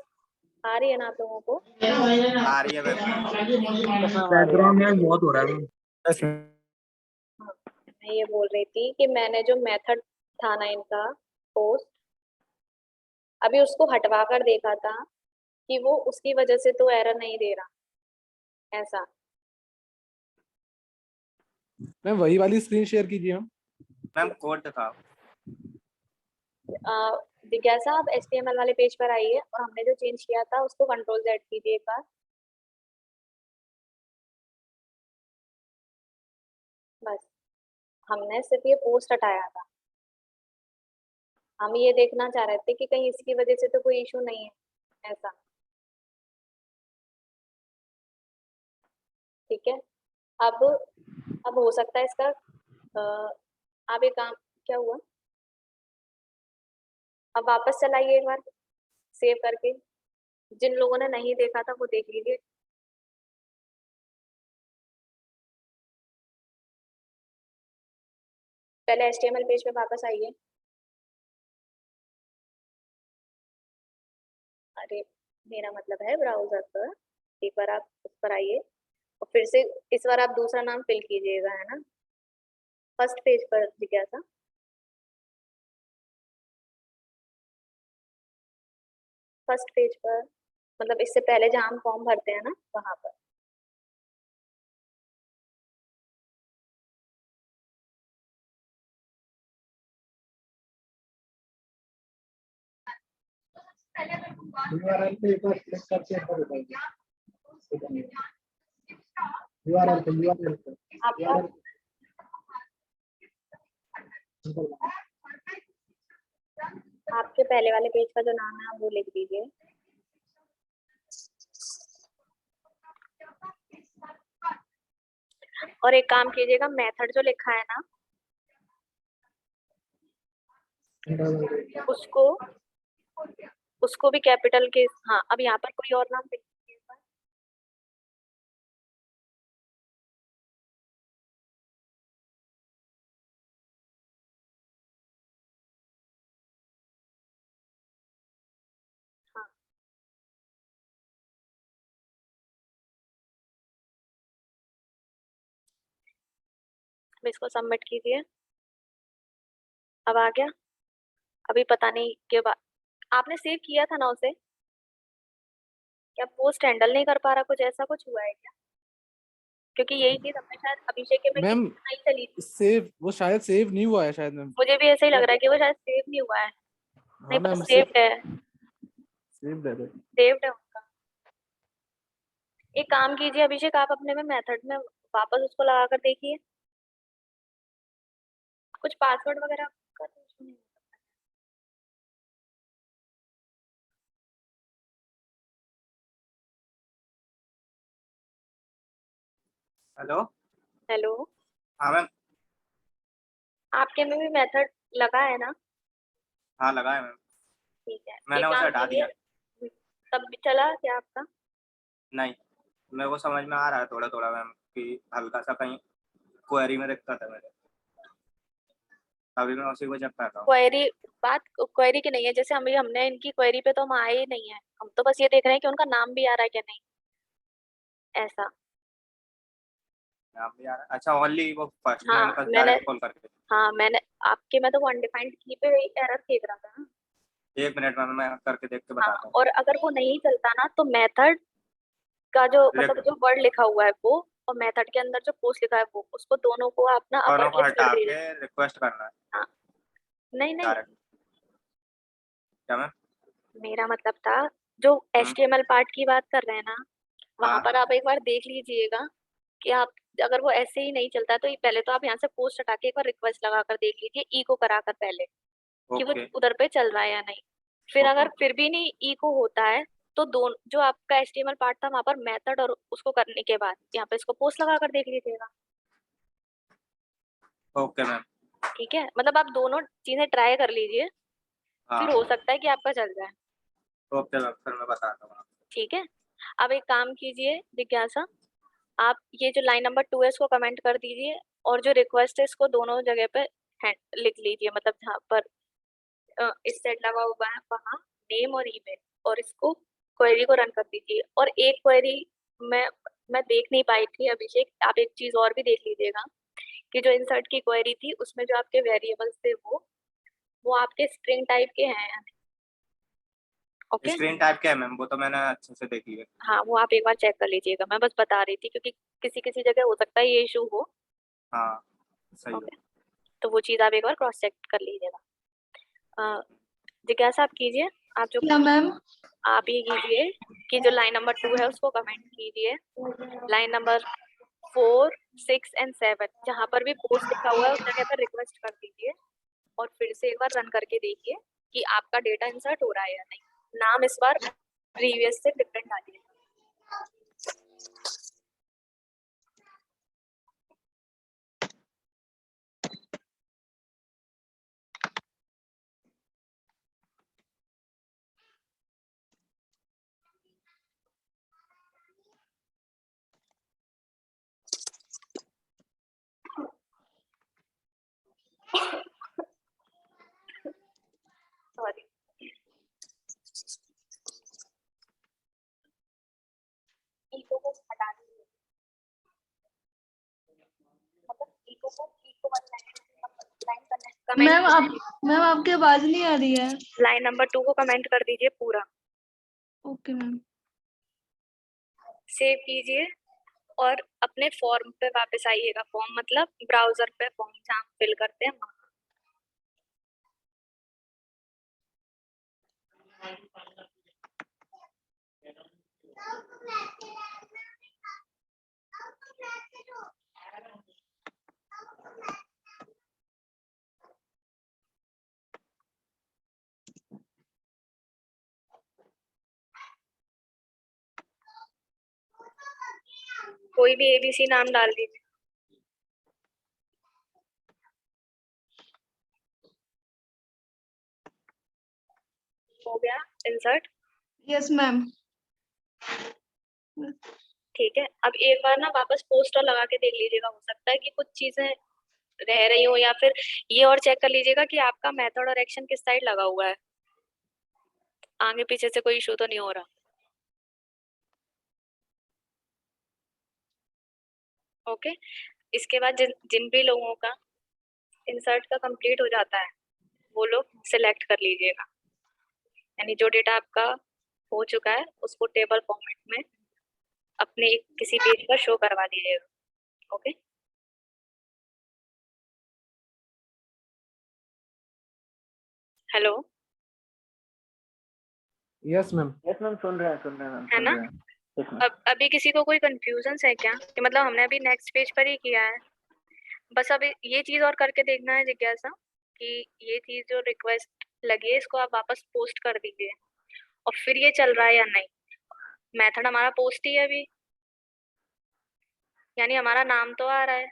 आ रही है ना आप लोगों को? आ रही है मैम। बैकग्राउंड में बहुत हो रहा है। मैं ये बोल रही थी कि मैंने जो मेथड था ना इनका पोस्ट, अभी उसको हटवा कर देखा था कि वो उसकी वजह से तो एरर नहीं दे रहा ऐसा। मैम वही वाली स्क्रीन शेयर कीजिए हम। मैम कोड दिखाओ। जिज्ञासा आप HTML वाले पेज पर आइए और हमने जो चेंज किया था उसको Ctrl+Z कीजिए एक बार। बस, हमने सिर्फ ये पोस्ट हटाया था। हम ये देखना चाह रहे थे कि कहीं इसकी वजह से तो कोई इशू नहीं है ऐसा। ठीक है, अब हो सकता है इसका आप एक काम, क्या हुआ? अब वापस चलाइए एक बार सेव करके। जिन लोगों ने नहीं देखा था वो देख लीजिए। पहले HTML पेज पे वापस आइए। अरे मेरा मतलब है ब्राउजर पर, एक बार आप उस पर आइए और फिर से इस बार आप दूसरा नाम फिल कीजिएगा, है ना? फर्स्ट पेज पर जिज्ञासा। फर्स्ट पेज पर मतलब इससे पहले जहाँ हम फॉर्म भरते हैं ना, वहां पर। URL पे एक बार क्लिक करके एक बार बताइए URL पे आपका URL आपके पहले वाले पेज का जो नाम है वो लिख दीजिए। और एक काम कीजिएगा, मेथड जो लिखा है ना उसको उसको भी कैपिटल के, हाँ अब यहाँ पर कोई और नाम लिख दीजिए एक बार। हाँ अब इसको सबमिट कीजिए। अब आ गया। अभी पता नहीं के बाद आपने सेव किया था ना उसे, क्या पोस्ट हैंडल नहीं कर पा रहा, कुछ ऐसा कुछ हुआ है क्या? क्योंकि यही चीज हमने शायद अभिषेक के में मैम नहीं चली थी। सेव वो शायद सेव नहीं हुआ है शायद मैम। मुझे भी ऐसा ही लग रहा है कि वो शायद सेव नहीं हुआ है। हाँ नहीं मैम बस सेव्ड है, सेव दे दे। सेव्ड है उनका। एक काम कीजिए अभिषेक, आप अपने में मेथड में वापस उसको लगा कर देखिए, कुछ पासवर्ड वगैरह का तो issue नहीं। हेलो। हेलो, हाँ मैम। आपके में भी मेथड लगा है ना? हाँ लगा है मैम, ठीक है, मैंने एक उसे काम हटा कीजिए। दिया। तब भी चला क्या आपका? नहीं, मेरे को समझ में आ रहा है थोड़ा थोड़ा मैम कि हल्का सा कहीं क्वेरी में दिक्कत है मेरे, अभी मैं उसी को चेक कर रहा हूँ। क्वेरी, बात क्वेरी की नहीं है, जैसे हमने इनकी क्वेरी पे तो हम आए ही नहीं है, हम तो बस ये देख रहे हैं कि उनका नाम भी आ रहा है क्या नहीं, ऐसा। नाम भी आ रहा है, अच्छा ओनली वो फर्स्ट हाँ नेम का मैंने डायरेक्ट कॉल करके। हाँ मैंने आपके में तो वो अनडिफाइंड की पे एरर देख रहा था ना। 1 मिनट में मैं करके देख के हाँ, बताता हूँ। और अगर वो नहीं चलता ना तो मेथड का जो मतलब जो वर्ड लिखा हुआ है वो, और मेथड के अंदर जो पोस्ट लिखा है वो, उसको दोनों को आप ना अपर दोनों को केस कर हटा दीजिए। के रिक्वेस्ट करना है हाँ नहीं नहीं, डायरेक्ट। क्या मैम? मेरा मतलब था जो HTML पार्ट की बात कर रहे हैं ना, वहां हाँ पर आप एक बार देख लीजिएगा कि आप अगर वो ऐसे ही नहीं चलता तो पहले तो आप यहाँ से पोस्ट हटा के एक बार रिक्वेस्ट लगा कर देख लीजिए, इको करा कर पहले कि वो ओके उधर पे चल रहा है या नहीं। फिर अगर फिर भी नहीं इको होता है तो दोनों जो आपका HTML पार्ट था वहां पर मेथड और उसको करने के बाद यहाँ पे इसको पोस्ट लगा कर देख लीजिएगा। Okay ma'am. ठीक है, मतलब आप दोनों चीजें ट्राई कर लीजिए, हाँ फिर हो सकता है कि आपका चल जाए। ओके मैम, फिर मैं बताता हूँ। ठीक है, अब एक काम कीजिए जिज्ञासा, आप ये जो लाइन नंबर 2 है इसको कमेंट कर दीजिए, और जो रिक्वेस्ट है इसको दोनों जगह पे लिख लीजिए, मतलब जहाँ पर इस सेट लगा हुआ है वहाँ नेम और ईमेल, और इसको क्वेरी को रन कर दीजिए। और एक क्वेरी मैं मैं देख नहीं पाई थी अभिषेक, आप एक चीज और भी देख लीजिएगा कि जो इंसर्ट की क्वेरी थी उसमें जो आपके वेरिएबल्स थे वो आपके स्ट्रिंग टाइप के हैं या नहीं। ओके, स्क्रीन टाइप क्या है मैम? वो तो मैंने अच्छे से देखी है। हाँ वो आप एक बार चेक कर लीजिएगा, मैं बस बता रही थी क्योंकि किसी किसी जगह हो सकता है ये इशू हो। हाँ सही है। ओके, तो वो चीज आप एक बार क्रॉस चेक कर लीजिएगा। जिज्ञासा आप कीजिए, आप जो क्या मैम? आप ये कीजिए कि जो लाइन नंबर 2 है उसको कमेंट कीजिए, लाइन नंबर 4, 6 एंड 7 जहाँ पर भी पोस्ट लिखा हुआ है उस जगह पर रिक्वेस्ट कर दीजिए, और फिर से एक बार रन करके देखिए कि आपका डेटा इंसर्ट हो रहा है या नहीं। नाम इस बार प्रीवियस से डिफरेंट डालिएगा। सॉरी, इको को हटा दीजिए, मतलब इको वाली लाइन मैम कमेंट, मैम आपकी आवाज नहीं आ रही है। लाइन नंबर 2 को कमेंट कर दीजिए पूरा, ओके मैम। सेव कीजिए और अपने फॉर्म पे वापस आइएगा। फॉर्म मतलब ब्राउजर पे फॉर्म जहाँ फिल करते हैं वहाँ। कोई भी ABC नाम डाल दीजिए। हो गया इंसर्ट? Yes ma'am. ठीक है, अब एक बार ना वापस पोस्टर लगा के देख लीजिएगा, हो सकता है कि कुछ चीजें रह रही हो, या फिर ये और चेक कर लीजिएगा कि आपका मेथड और एक्शन किस साइड लगा हुआ है, आगे पीछे से कोई इशू तो नहीं हो रहा। ओके, इसके बाद जिन जिन भी लोगों का इंसर्ट का कंप्लीट हो जाता है वो लोग सिलेक्ट कर लीजिएगा, यानी जो डेटा आपका हो चुका है उसको टेबल फॉर्मेट में अपने किसी पेज पर शो करवा दीजिएगा। Okay, hello, yes ma'am. सुन रहे हैं मैम, है ना? अब अभी किसी को कोई कंफ्यूजन है क्या, कि मतलब हमने अभी नेक्स्ट पेज पर ही किया है, बस अब ये चीज और करके देखना है जिज्ञासा कि ये चीज जो रिक्वेस्ट लगी है इसको आप वापस पोस्ट कर दीजिए, और फिर ये चल रहा है या नहीं। मेथड हमारा पोस्ट ही है अभी, यानी हमारा नाम तो आ रहा है।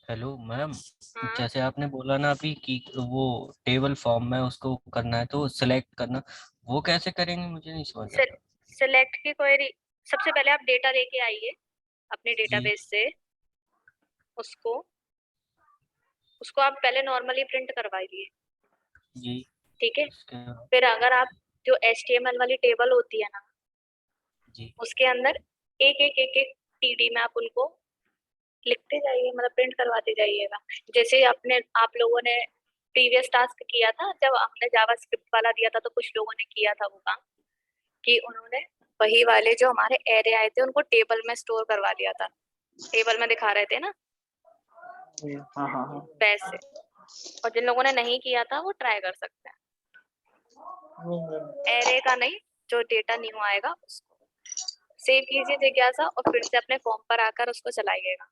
हेलो मैम, हाँ, जैसे आपने बोला ना अभी कि वो टेबल फॉर्म में उसको करना है तो सिलेक्ट करना, वो कैसे करेंगे मुझे नहीं समझ आ रहा। सिलेक्ट की क्वेरी, सबसे पहले आप डेटा लेके आइए अपने जी डेटाबेस से, उसको उसको आप पहले नॉर्मली प्रिंट करवाइए, जी। ठीक है? उसके बाद फिर अगर आप जो HTML वाली टेबल होती है ना, जी उसके अंदर एक एक एक एक TD में आप उनको लिखते जाइए, मतलब प्रिंट करवाते जाइएगा। जैसे आपने आप लोगों ने प्रीवियस टास्क किया था, जब हमने जावास्क्रिप्ट वाला दिया था तो कुछ लोगों ने किया था वो काम, कि उन्होंने वही वाले जो हमारे एरे आए थे उनको टेबल में स्टोर करवा दिया था, टेबल में दिखा रहे थे ना हाँ। वैसे। और जिन लोगों ने नहीं किया था वो ट्राई कर सकते हैं, एरे का नहीं, जो डेटा न्यू आएगा उसको सेव कीजिए जिज्ञासा, और फिर से अपने फॉर्म पर आकर उसको चलाइएगा।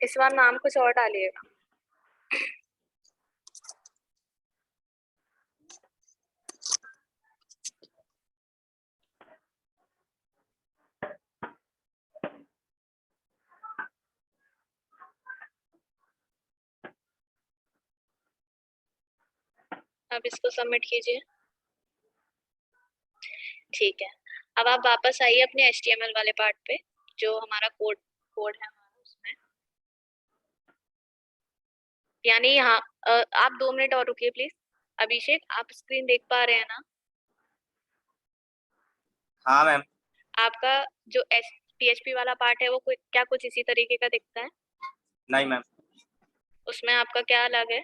इस बार नाम कुछ और डालिएगा। अब इसको सबमिट कीजिए। ठीक है, अब आप वापस आइए अपने HTML वाले पार्ट पे, जो हमारा कोड कोड है हमारा उसमें, यानी यहाँ आप 2 मिनट और रुकिए प्लीज। अभिषेक, आप स्क्रीन देख पा रहे हैं ना? हाँ मैम। आपका जो PHP वाला पार्ट है वो क्या कुछ इसी तरीके का दिखता है? नहीं मैम। उसमें आपका क्या अलग है?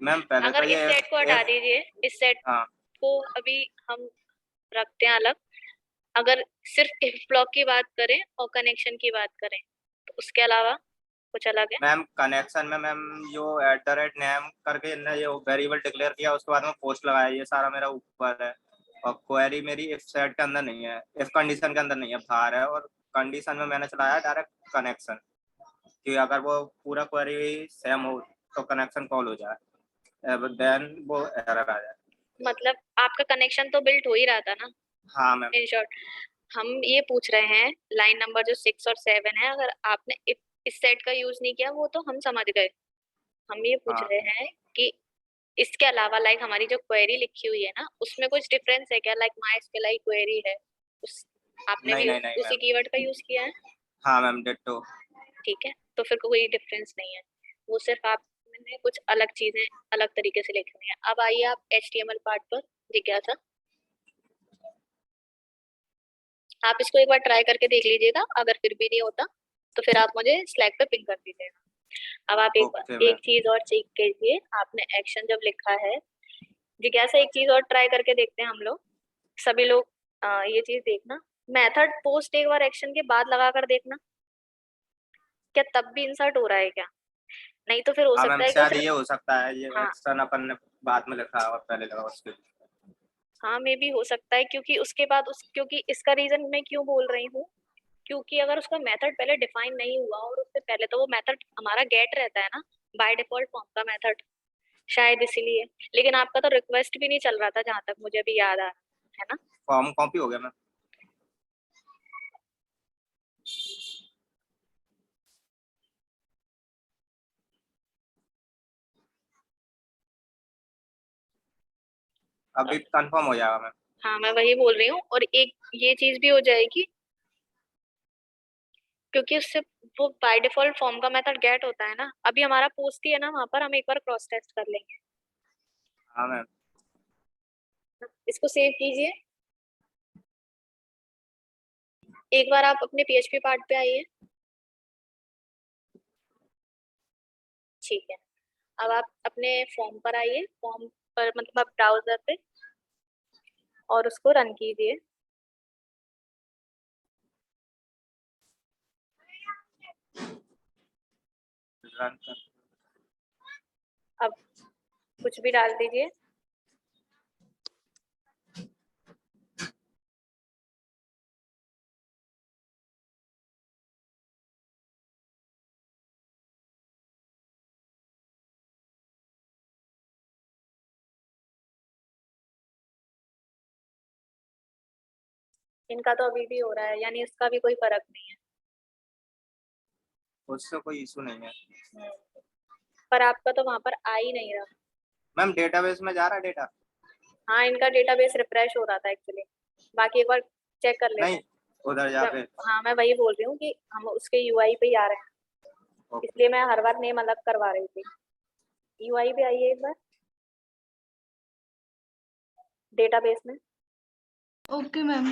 मैम पहले अगर तो इस ये सेट को हटा दीजिए, इस सेट हाँ को अभी हम रखते हैं अलग। अगर सिर्फ इफ ब्लॉक की बात करें और कनेक्शन की बात करें तो उसके अलावा कुछ अलग है? मैम, कनेक्शन में मैम जो @name करके ने ये वेरिएबल डिक्लेयर किया उसके बाद में पोस्ट लगाया, ये सारा मेरा ऊपर है। और क्वेरी मेरी इफ सेट के अंदर नहीं है, इफ कंडीशन के अंदर नहीं है, बाहर है। और कंडीशन में मैंने चलाया डायरेक्ट कनेक्शन, कि अगर वो पूरा क्वेरी सेम हो तो कनेक्शन कॉल हो जाए, देन वो एरर आ जाए। मतलब आपका कनेक्शन तो बिल्ट हो ही रहा था ना? हाँ मैम। इन शॉर्ट हम ये पूछ रहे हैं, लाइन नंबर जो 6 और 7 है, अगर आपने इस सेट का यूज नहीं किया वो तो हम समझ गए। हम ये पूछ हाँ रहे हैं कि इसके अलावा लाइक हमारी जो क्वेरी लिखी हुई है ना उसमें कुछ डिफरेंस है क्या? लाइक MySQL क्वेरी है, उस आपने नहीं भी नहीं नहीं उसी मैम। कीवर्ड का यूज किया है? हाँ मैम, डिट्टो। ठीक है, तो फिर कोई डिफरेंस नहीं है, वो सिर्फ आपने कुछ अलग चीजें अलग तरीके से लिखनी है। अब आइए आप HTML पार्ट पर जिज्ञासा, आप इसको एक बार ट्राई करके देख लीजिएगा, अगर फिर भी नहीं होता तो फिर आप मुझे स्लैक पे पिंग कर दीजिएगा। अब आप ओके एक मैम। चीज और चेक कीजिए, आपने एक्शन जब लिखा है, जिज्ञासा एक चीज और ट्राई करके देखते हैं हम लोग, सभी लोग ये चीज देखना, मेथड पोस्ट एक बार एक्शन के बाद लगा कर देखना, क्या तब भी इंसर्ट हो रहा है क्या? नहीं तो फिर हो हाँ सकता मैम, है कि शायद सिर्फ, ये हो सकता है, ये हाँ एक्शन अपन ने बाद में लिखा और पहले लगा उसके लिए। हाँ मे भी हो सकता है, क्योंकि उसके बाद क्योंकि इसका रीजन मैं क्यों बोल रही हूँ, क्योंकि अगर उसका मेथड पहले डिफाइन नहीं हुआ और उससे पहले तो वो मेथड हमारा गेट रहता है ना, बाय डिफॉल्ट फॉर्म का मेथड, शायद इसीलिए। लेकिन आपका तो रिक्वेस्ट भी नहीं चल रहा था जहां तक मुझे भी याद आ रहा है ना। फॉर्म कॉपी हो गया मैम। अभी कंफर्म हो जाएगा मैम। हाँ मैं वही बोल रही हूँ, और एक ये चीज भी हो जाएगी, क्योंकि उससे वो बाय डिफॉल्ट फॉर्म का मेथड गेट होता है ना, अभी हमारा पोस्ट ही है ना, वहां पर हम एक बार क्रॉस टेस्ट कर लेंगे। हाँ मैम। इसको सेव कीजिए, एक बार आप अपने PHP पार्ट पे आइए। ठीक है, अब आप अपने फॉर्म पर आइए, फॉर्म पर मतलब आप ब्राउजर पे, और उसको रन कीजिए। रन कर। अब कुछ भी डाल दीजिए। इनका तो अभी भी हो रहा है, यानी इसका भी कोई फर्क नहीं है। उससे कोई इशू नहीं है पर आपका तो वहां पर आ ही नहीं रहा। मैम। डेटाबेस में जा रहा है डेटा? हाँ इनका डेटाबेस रिफ्रेश हो रहा था एक्चुअली, बाकी एक बार चेक कर लेते नहीं, हैं। उधर जा पे। हाँ मैं वही बोल रही हूँ कि हम उसके UI पे ही आ रहे हैं, इसलिए मैं हर बार नेम अलग करवा रही थी। UI पे आइए एक बार, डेटाबेस में। Okay ma'am.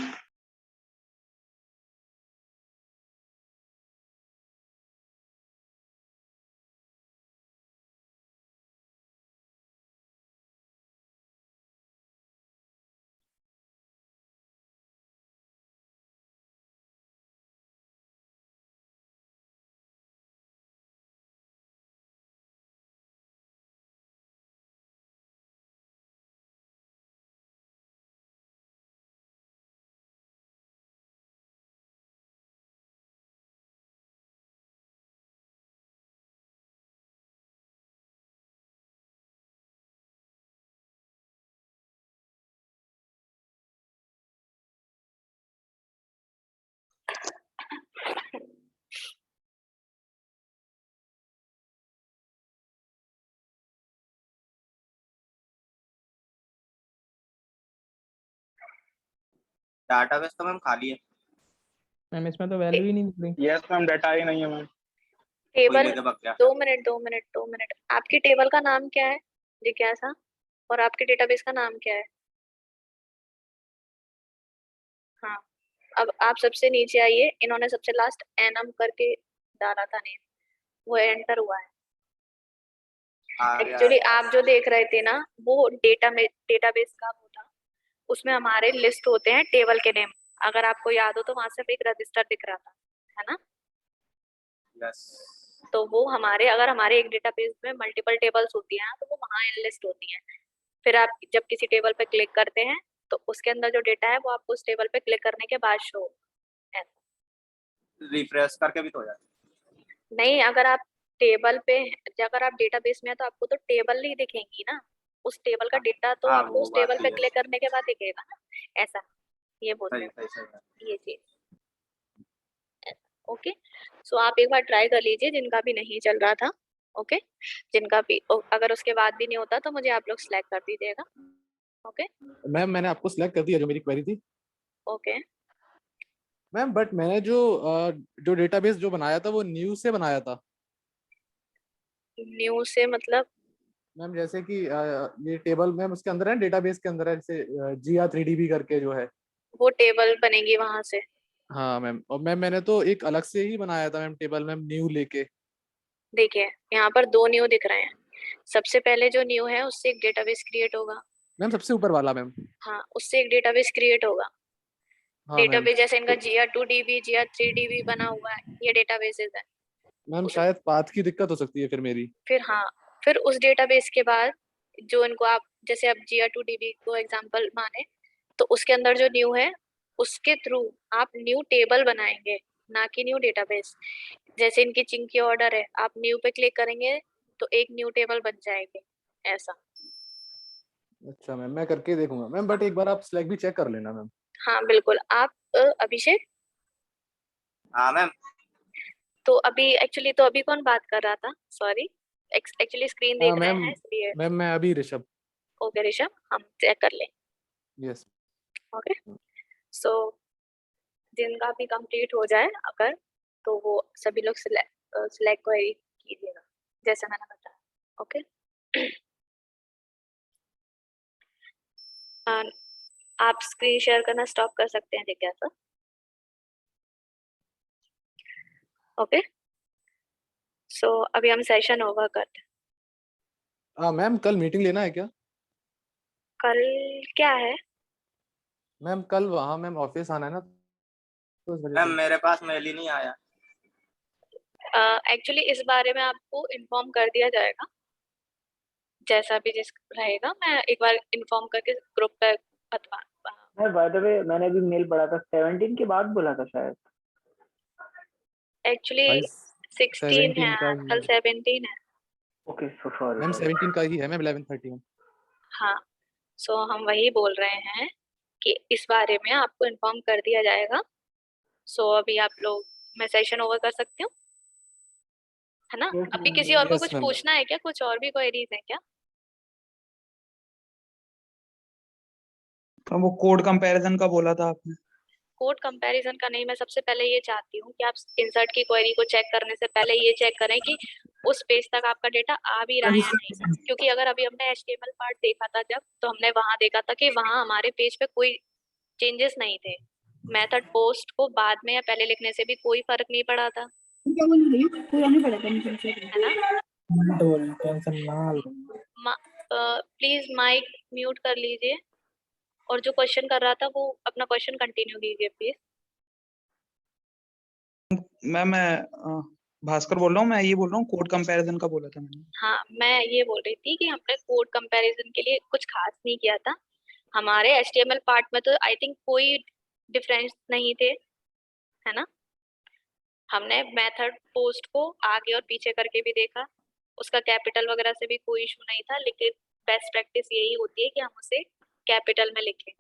डाटाबेस तो मैम खाली है मैम, इसमें तो वैल्यू ही नहीं दिख रही। यस मैम, डाटा ही नहीं है मैम। कोई टेबल, लेके भाग गया। 2 मिनट, आपकी टेबल का नाम क्या है जिज्ञासा, और आपके डेटाबेस का नाम क्या है? हाँ अब आप सबसे नीचे आइए, इन्होंने सबसे लास्ट एनम करके डाला था नेम, वो एंटर हुआ है। आ गया। एक्चुअली आप जो देख रहे थे ना, वो डेटाबेस का वो था, उसमें हमारे लिस्ट होते हैं टेबल के नेम, अगर आपको याद हो तो वहां सिर्फ एक रजिस्टर दिख रहा था, है ना? यस। तो वो हमारे, अगर हमारे एक डेटाबेस में मल्टीपल टेबल्स होती हैं तो वो वहाँ लिस्ट होती हैं। फिर आप जब किसी टेबल पे क्लिक करते हैं तो उसके अंदर जो डेटा है वो आपको उस टेबल पे क्लिक करने के बाद शो है। रिफ्रेश करके भी तो हो जाता। नहीं, अगर आप टेबल पे, अगर आप डेटाबेस में है तो आपको तो टेबल ही दिखेंगी ना, उस टेबल का डेटा तो हाँ, आपको वो उस बात टेबल भी पे है। क्लिक करने के बाद दिखेगा ना, ऐसा ये बोलते सही हैं सही सही। ये चीज। ओके, सो आप एक बार ट्राई कर लीजिए जिनका भी नहीं चल रहा था। ओके, जिनका भी अगर उसके बाद भी नहीं होता तो मुझे आप लोग सिलेक्ट कर दीजिएगा। ओके मैम मैंने आपको सिलेक्ट कर दिया जो मेरी क्वेरी थी। ओके, मैम बट मैंने जो डेटाबेस जो बनाया था वो न्यू से बनाया था। न्यू से मतलब? मैम जैसे कि ये टेबल मैम उसके अंदर है, डेटाबेस के अंदर है, जैसे GR3DB करके जो है। वो टेबल बनेगी वहां से? हाँ मैम, और मैम मैंने तो एक अलग से ही बनाया था मैम टेबल, मैम न्यू लेके। देखिए यहाँ पर 2 न्यू दिख रहे हैं। सबसे पहले जो न्यू है उससे एक डेटाबेस क्रिएट होगा। मैम सबसे ऊपर वाला मैम। हाँ, उससे एक डेटाबेस क्रिएट होगा। हाँ मैम। डेटाबेस जैसे इनका GR2DB, GR3DB बना हुआ है, ये डेटाबेसेस है। मैम शायद पाथ की दिक्कत हो सकती है फिर मेरी। फिर हाँ, फिर उस डेटाबेस के बाद जो इनको आप जैसे अब GR2DB को एग्जांपल माने, तो उसके अंदर जो न्यू है उसके थ्रू आप न्यू टेबल बनाएंगे, ना कि न्यू डेटाबेस। जैसे इनकी चिंकी ऑर्डर है, आप न्यू पे क्लिक करेंगे तो एक न्यू टेबल बन जाएगी, ऐसा। अच्छा मैम, मैं करके देखूंगा मैम, बट एक बार आप स्लैक भी चेक कर लेना मैम। हाँ बिल्कुल। आप अभिषेक, हाँ मैम। तो अभी कौन बात कर रहा था? सॉरी, एक्चुअली स्क्रीन देख रहे हैं इसलिए। मैम मैं अभी ऋषभ। ओके ऋषभ, हम चेक कर लें। यस। ओके, सो जिनका भी कंप्लीट हो जाए अगर, तो वो सभी लोग सिलेक्ट क्वेरी कीजिएगा जैसे मैंने बताया। ओके आप स्क्रीन शेयर करना स्टॉप कर सकते हैं जिज्ञासा। ओके, सो अभी हम सेशन ओवर करते हैं। हाँ मैम, कल मीटिंग लेना है क्या? कल क्या है? मैम कल वहाँ मैम ऑफिस आना है ना, तो इस वजह मैम से। मेरे पास मेल ही नहीं आया। एक्चुअली इस बारे में आपको इन्फॉर्म कर दिया जाएगा, जैसा भी जिस रहेगा। मैं एक बार इन्फॉर्म करके ग्रुप पे बता। मैं बाय द वे मैंने अभी मेल पढ़ा था 17 के बाद बोला था शायद। एक्चुअली 16 है, कल 17 है। ओके सो सॉरी मैम 17 का ही है मैम, 11:30 में। हाँ, सो हम वही बोल रहे हैं कि इस बारे में आपको इन्फॉर्म कर दिया जाएगा। सो अभी आप लोग, मैं सेशन ओवर कर सकती हूँ, है ना? अभी किसी और को कुछ पूछना है क्या? कुछ और भी क्वेरीज है क्या? वो कोड कंपैरिजन का बोला था आपने। कोड कंपैरिजन का नहीं, मैं सबसे पहले ये चाहती हूँ कि आप इंसर्ट की क्वेरी को चेक करने से पहले ये चेक करें कि उस पेज तक आपका डेटा आ भी रहा है या नहीं। क्योंकि अगर अभी हमने HTML पार्ट देखा था जब, तो हमने वहां देखा था कि वहां हमारे पेज पे कोई चेंजेस नहीं थे। मेथड पोस्ट को बाद में या पहले लिखने से भी कोई फर्क नहीं पड़ा था, क्या बोल रही है? पूरा नहीं पढ़ा था है ना? प्लीज माइक म्यूट कर लीजिए, और जो क्वेश्चन कर रहा था वो अपना क्वेश्चन कंटिन्यू कीजिए प्लीज। मैं भास्कर बोल रहा हूँ। मैं ये बोल रहा हूँ कोड कंपैरिजन का बोला था मैंने। हाँ, मैं ये बोल रही थी कि हमने कोड कंपैरिजन के लिए कुछ खास नहीं किया था। हमारे HTML पार्ट में तो आई थिंक कोई डिफरेंस नहीं थे, है ना? हमने मेथड पोस्ट को आगे और पीछे करके भी देखा, उसका कैपिटल वगैरह से भी कोई इशू नहीं था, लेकिन बेस्ट प्रैक्टिस यही होती है कि हम उसे कैपिटल में लिखें।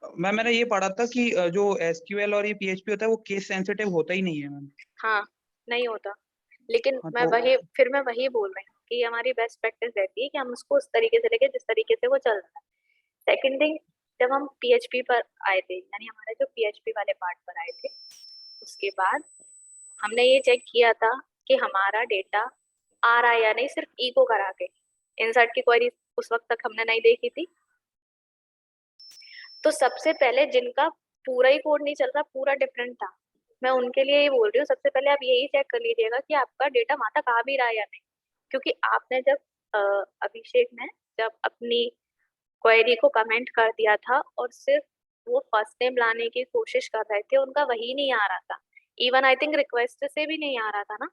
मैंने ये पढ़ा था कि जो SQL और ये PHP होता है वो केस सेंसिटिव होता ही नहीं है मैम। हाँ, नहीं होता, लेकिन हाँ, मैं वही बोल रही हूँ कि हमारी बेस्ट प्रैक्टिस रहती है कि हम उसको उस तरीके से लेके जिस तरीके से वो चल रहा है। सेकंड थिंग, जब हम PHP पर आए थे, यानी हमारे जो PHP वाले पार्ट पर आए थे, उसके बाद हमने ये चेक किया था कि हमारा डेटा आ रहा है या नहीं, सिर्फ इको करा के। इंसर्ट की क्वेरी उस वक्त तक हमने नहीं देखी थी। तो सबसे पहले जिनका पूरा ही कोड नहीं चल रहा, पूरा डिफरेंट था, मैं उनके लिए ही बोल रही हूँ, सबसे पहले आप यही चेक कर लीजिएगा कि आपका डेटा वहां तक आ भी रहा है या नहीं। क्योंकि आपने जब अभिषेक ने जब अपनी क्वेरी को कमेंट कर दिया था और सिर्फ वो फर्स्ट नेम लाने की कोशिश कर रहे थे, उनका वही नहीं आ रहा था। इवन आई थिंक रिक्वेस्ट से भी नहीं आ रहा था ना?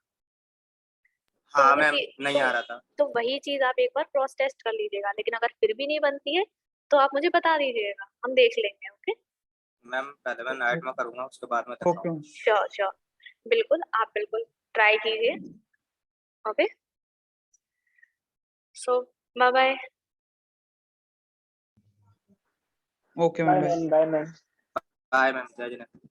हाँ मैम, नहीं आ रहा था। तो वही चीज आप एक बार क्रॉस टेस्ट कर लीजिएगा, लेकिन अगर फिर भी नहीं बनती है तो आप मुझे बता दीजिएगा, हम देख लेंगे। ओके मैम पहले मैं नाइट में करूंगा, उसके बाद में श्योर श्योर, बिल्कुल आप बिल्कुल ट्राई कीजिए। Okay, so bye bye. Okay ma'am, bye ma'am. Bye ma'am, जय जिनेंद्र।